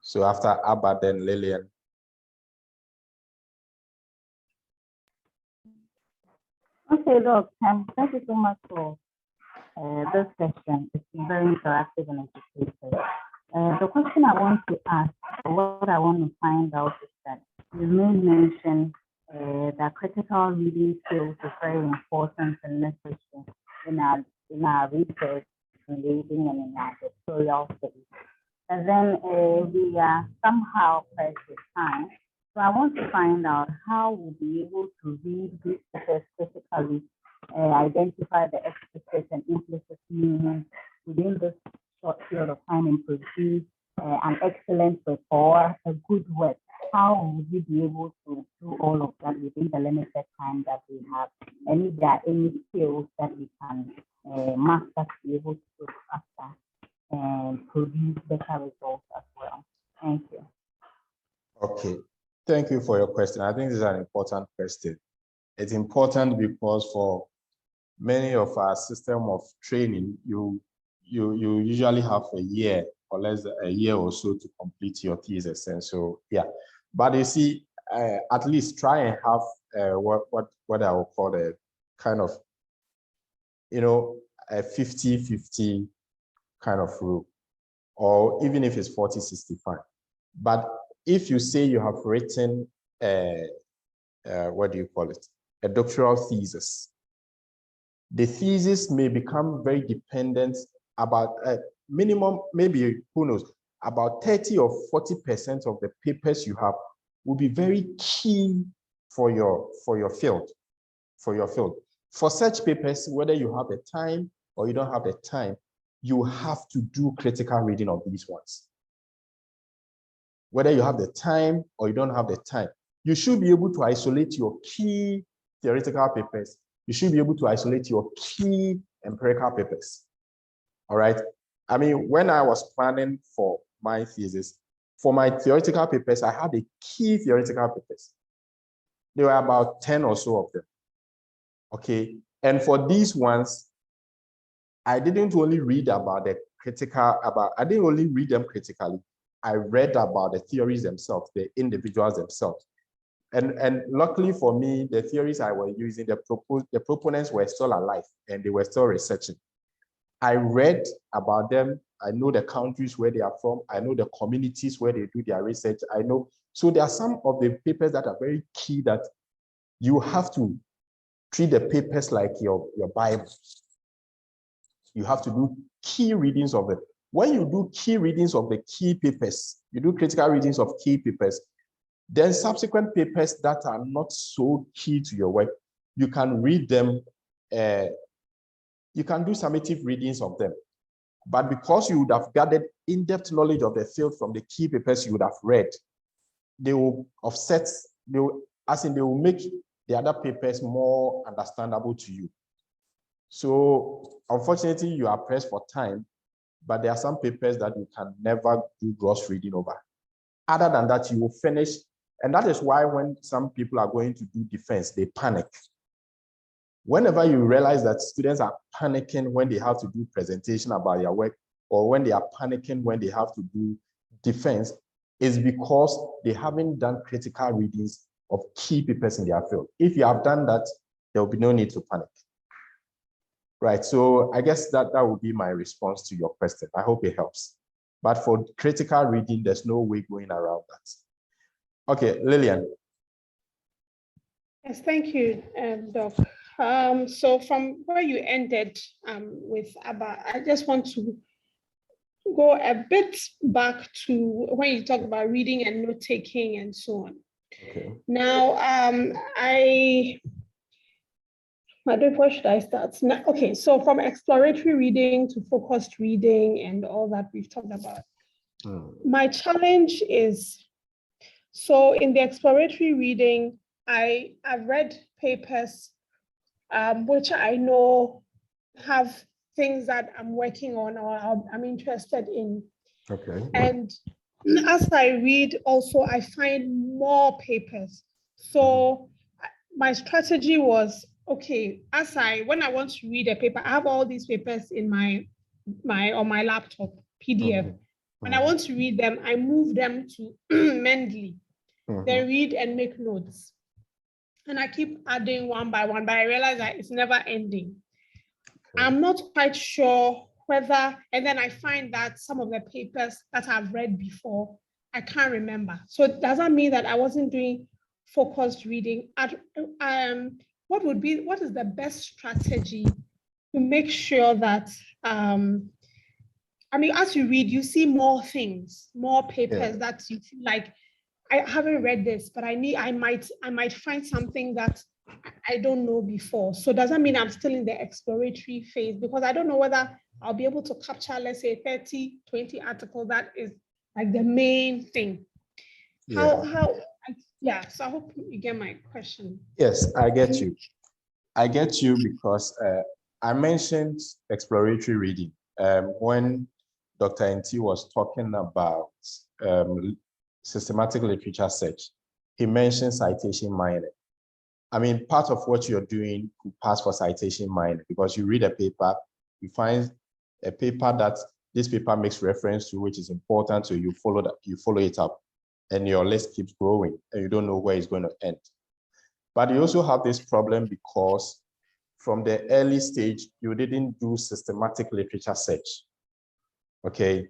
So after Abba, then Lillian. Okay, look, thank you so much for this session. It's been very interactive and educative. The question I want to ask, or what I want to find out, is that you made mention that critical reading skills is very important and necessary in our research, in reading, and in our doctoral studies. And then we are somehow pressed with time. So I want to find out how we'll be able to read these papers critically, identify the explicit and implicit meaning within this short period of time, and produce an excellent or a good work. How will we be able to do all of that within the limited time that we have? And if there are any skills that we can master to be able to look after and produce better results as well. Thank you. Okay, thank you for your question. I think this is an important question. It's important because for many of our system of training, you usually have a year or less than a year or so to complete your thesis. And so, yeah, but you see, at least try and have what I will call a kind of, a 50-50 kind of rule, or even if it's 40-65. But if you say you have written what do you call it? A doctoral thesis. The thesis may become very dependent about minimum, maybe, who knows, about 30 or 40% of the papers you have will be very key for your field. For such papers, whether you have the time or you don't have the time, you have to do critical reading of these ones. Whether you have the time or you don't have the time, you should be able to isolate your key theoretical papers. You should be able to isolate your key empirical papers. All right. I mean, when I was planning for my thesis, for my theoretical papers, I had the key theoretical papers. There were about 10 or so of them. Okay. And for these ones, I didn't only read about I didn't only read them critically. I read about the theories themselves, the individuals themselves. And luckily for me, the theories I was using, the proponents were still alive and they were still researching. I read about them. I know the countries where they are from. I know the communities where they do their research. I know. So there are some of the papers that are very key that you have to treat the papers like your Bible. You have to do key readings of it. When you do key readings of the key papers, you do critical readings of key papers, then subsequent papers that are not so key to your work, you can read them, you can do summative readings of them. But because you would have gathered in-depth knowledge of the field from the key papers you would have read, they will offset, they will make the other papers more understandable to you. So unfortunately, you are pressed for time, but there are some papers that you can never do gross reading over. Other than that, you will finish. And that is why when some people are going to do defense, they panic. Whenever you realize that students are panicking when they have to do presentation about their work, or when they are panicking when they have to do defense, is because they haven't done critical readings of key papers in their field. If you have done that, there will be no need to panic. Right, so I guess that would be my response to your question. I hope it helps. But for critical reading, there's no way going around that. Okay, Lillian. Yes, thank you, Doc. So from where you ended with Abba, I just want to go a bit back to when you talk about reading and note-taking and so on. Okay. Now, where should I start? Now, okay, so from exploratory reading to focused reading and all that we've talked about. My challenge is, so in the exploratory reading, I've read papers which I know have things that I'm working on or I'm interested in. Okay. And as I read also, I find more papers. So my strategy was, okay, when I want to read a paper, I have all these papers in my on my laptop, PDF. When I want to read them, I move them to Mendeley, then read and make notes. And I keep adding one by one, but I realize that it's never ending. Okay. I'm not quite sure whether, and then I find that some of the papers that I've read before, I can't remember. So does that mean that I wasn't doing focused reading? What is the best strategy to make sure that, I mean, as you read, you see more things, more papers that you feel like, I haven't read this, but I might find something that I don't know before. So does that mean I'm still in the exploratory phase? Because I don't know whether I'll be able to capture, let's say 30, 20 articles. That is like the main thing. So I hope you get my question. Yes, I get you. I get you because I mentioned exploratory reading when Dr. Nti was talking about systematic literature search. He mentioned citation mining. I mean, part of what you're doing could pass for citation mining because you read a paper, you find a paper that this paper makes reference to, which is important, so you follow it up, and your list keeps growing, and you don't know where it's going to end. But you also have this problem because from the early stage, you didn't do systematic literature search. Okay,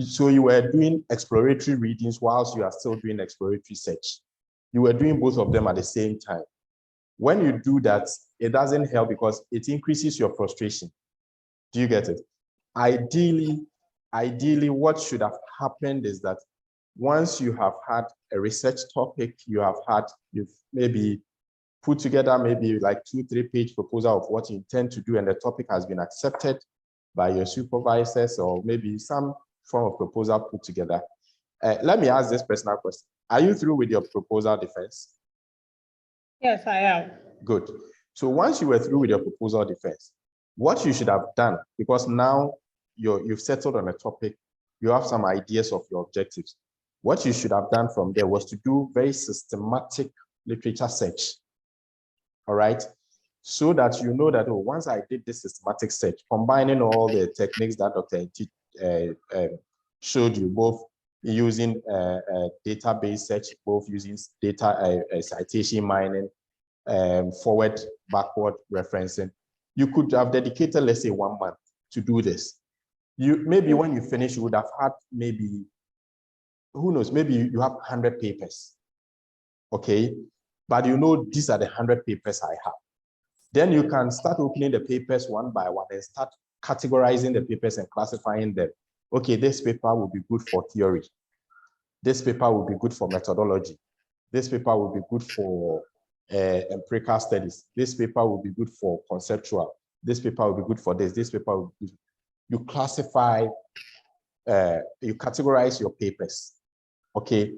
so you were doing exploratory readings whilst you are still doing exploratory search. You were doing both of them at the same time. When you do that, it doesn't help because it increases your frustration. Do you get it? Ideally, what should have happened is that once you have had a research topic, you've maybe put together maybe like 2-3 page proposal of what you intend to do, and the topic has been accepted by your supervisors, or maybe some form of proposal put together. Let me ask this personal question. Are you through with your proposal defense? Yes, I am. Good. So once you were through with your proposal defense, what you should have done, because now you've settled on a topic, you have some ideas of your objectives. What you should have done from there was to do very systematic literature search. All right. So that you know that, oh, once I did this systematic search, combining all the techniques that Dr. showed you, both using database search, both using data citation mining, forward, backward referencing, you could have dedicated, let's say, 1 month to do this. Maybe when you finish, you would have had maybe, who knows, maybe you have 100 papers, okay? But you know, these are the 100 papers I have. Then you can start opening the papers one by one and start categorizing the papers and classifying them. Okay, this paper will be good for theory. This paper will be good for methodology. This paper will be good for empirical studies. This paper will be good for conceptual. This paper will be good for this. This paper will be good. You classify, you categorize your papers. Okay.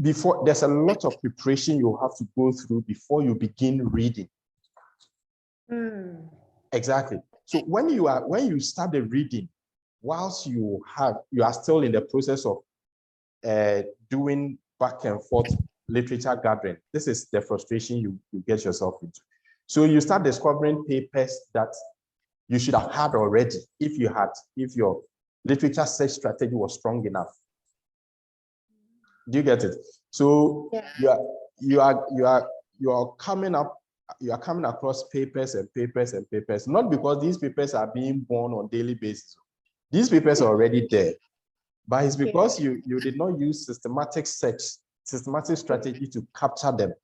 Before, there's a lot of preparation you have to go through before you begin reading. Exactly. So when you start the reading, whilst you are still in the process of doing back and forth literature gathering, this is the frustration you get yourself into. So you start discovering papers that you should have had already if your literature search strategy was strong enough. Do you get it? So yeah. you are coming across papers and papers and papers, not because these papers are being born on daily basis. These papers are already there, but it's because you did not use systematic strategy to capture them.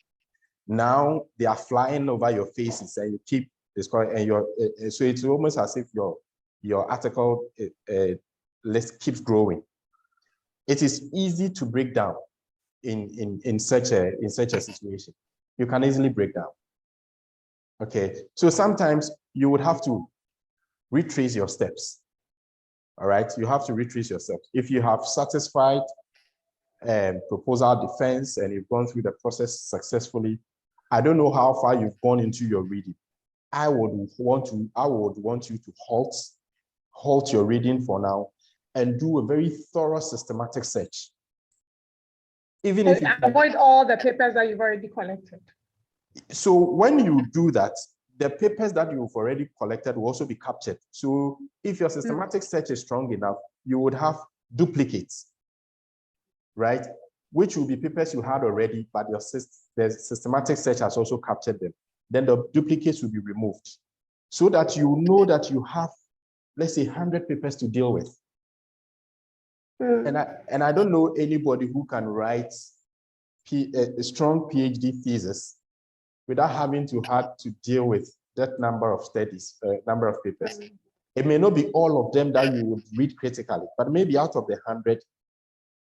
Now they are flying over your faces, and you keep discovering, and so it's almost as if your article list keeps growing. It is easy to break down in such a situation. You can easily break down. Okay, so sometimes you would have to retrace your steps. All right, you have to retrace your steps. If you have satisfied proposal defense and you've gone through the process successfully, I don't know how far you've gone into your reading. I would want you to halt your reading for now and do a very thorough systematic search. Even if you avoid all the papers that you've already collected. So when you do that, the papers that you've already collected will also be captured. So if your systematic search is strong enough, you would have duplicates, right? Which will be papers you had already, but the systematic search has also captured them. Then the duplicates will be removed so that you know that you have, let's say, 100 papers to deal with. And I don't know anybody who can write a strong PhD thesis without having to have to deal with that number of studies, number of papers. It may not be all of them that you would read critically, but maybe out of the 100,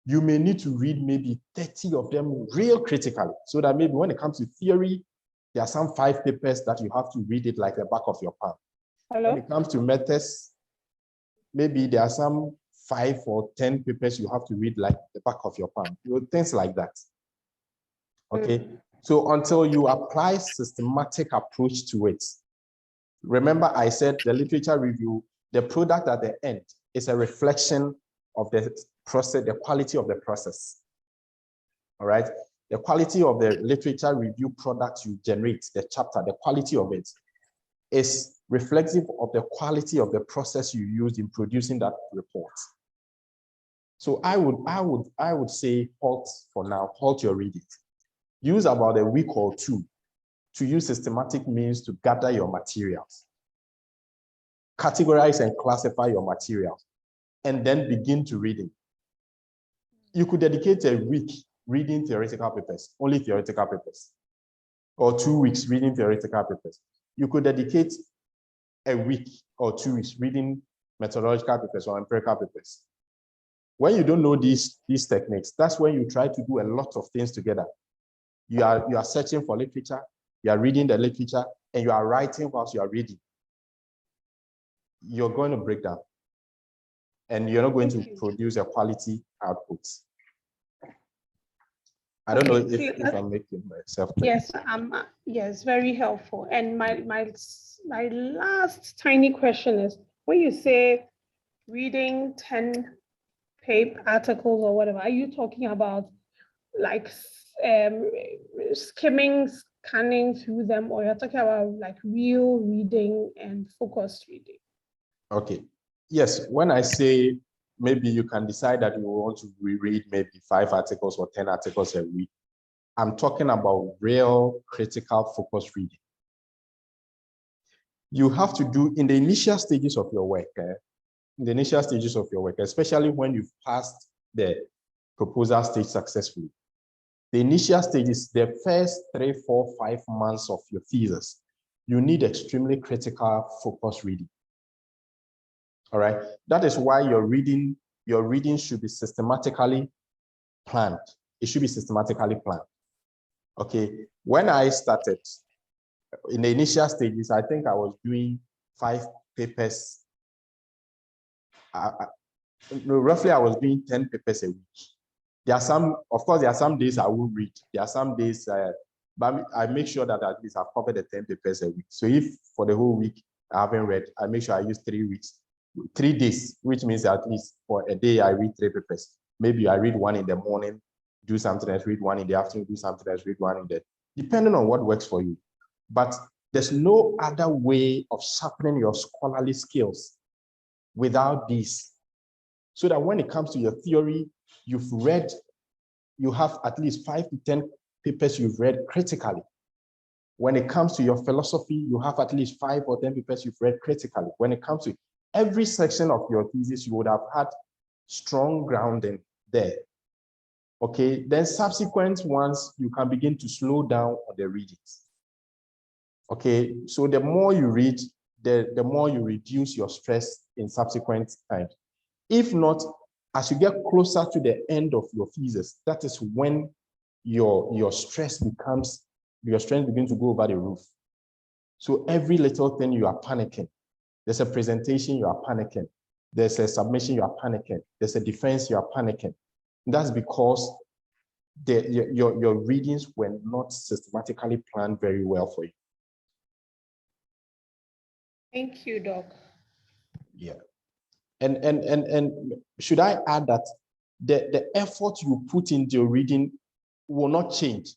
you may need to read maybe 30 of them real critically, so that maybe when it comes to theory, there are some 5 papers that you have to read it like the back of your palm. When it comes to methods, maybe there are some 5 or 10 papers you have to read like the back of your palm, things like that. Okay, so until you apply systematic approach to it, remember I said the literature review, the product at the end is a reflection of the process, the quality of the process. All right, the quality of the literature review product you generate, the chapter, the quality of it is reflective of the quality of the process you used in producing that report. So I would say halt for now, halt your reading. Use about a week or 2 to use systematic means to gather your materials, categorize and classify your materials, and then begin to reading. You could dedicate a week reading theoretical papers, only theoretical papers, or 2 weeks reading theoretical papers. You could dedicate a week or 2 weeks reading methodological papers or empirical papers. When you don't know these techniques, that's when you try to do a lot of things together. You are searching for literature, you are reading the literature, and you are writing whilst you are reading, you're going to break down. And you're not going to produce a quality output. I don't know if I'm making myself clear. Yes, yes, very helpful. And my last tiny question is, when you say reading 10 paper articles or whatever, are you talking about like skimming, scanning through them, or you're talking about like real reading and focused reading? Okay. Yes, when I say maybe you can decide that you want to reread maybe 5 articles or 10 articles a week, I'm talking about real critical focused reading. You have to do in the initial stages of your work, especially when you've passed the proposal stage successfully. The initial stages, the first 3, 4, 5 months of your thesis, you need extremely critical focused reading. All right. That is why your reading should be systematically planned. It should be systematically planned. Okay. When I started in the initial stages, I think I was doing 5 papers. Roughly, I was doing 10 papers a week. There are some, of course, there are some days I will read. There are some days, but I make sure that at least I've covered the 10 papers a week. So if for the whole week I haven't read, I make sure I use 3 days, which means at least for a day I read 3 papers. Maybe I read 1 in the morning, do something else, read 1 in the afternoon, do something else, read 1 in the, depending on what works for you. But there's no other way of sharpening your scholarly skills without this. So that when it comes to your theory, you have at least 5 to 10 papers you've read critically. When it comes to your philosophy, you have at least 5 or 10 papers you've read critically. When it comes to every section of your thesis, you would have had strong grounding there. Okay, then subsequent ones, you can begin to slow down on the readings. Okay, so the more you read, the more you reduce your stress in subsequent times. If not, as you get closer to the end of your thesis, that is when your strength begins to go over the roof. So every little thing you are panicking. There's a presentation, you are panicking. There's a submission, you are panicking. There's a defense, you are panicking. And that's because your readings were not systematically planned very well for you. Thank you, Doc. Yeah. And should I add that the effort you put into your reading will not change.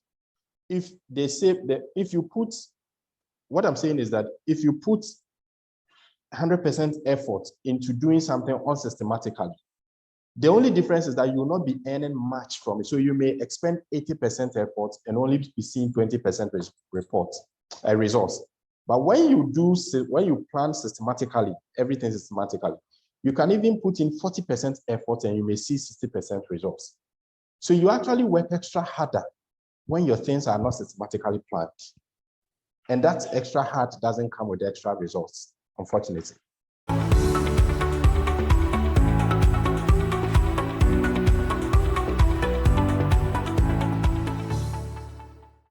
If they say that if you put, what I'm saying is that if you put 100% effort into doing something unsystematically, the only difference is that you will not be earning much from it. So you may expend 80% effort and only be seeing 20% results. But when you plan systematically, everything systematically, you can even put in 40% effort and you may see 60% results. So you actually work extra harder when your things are not systematically planned. And that extra hard doesn't come with extra results, unfortunately.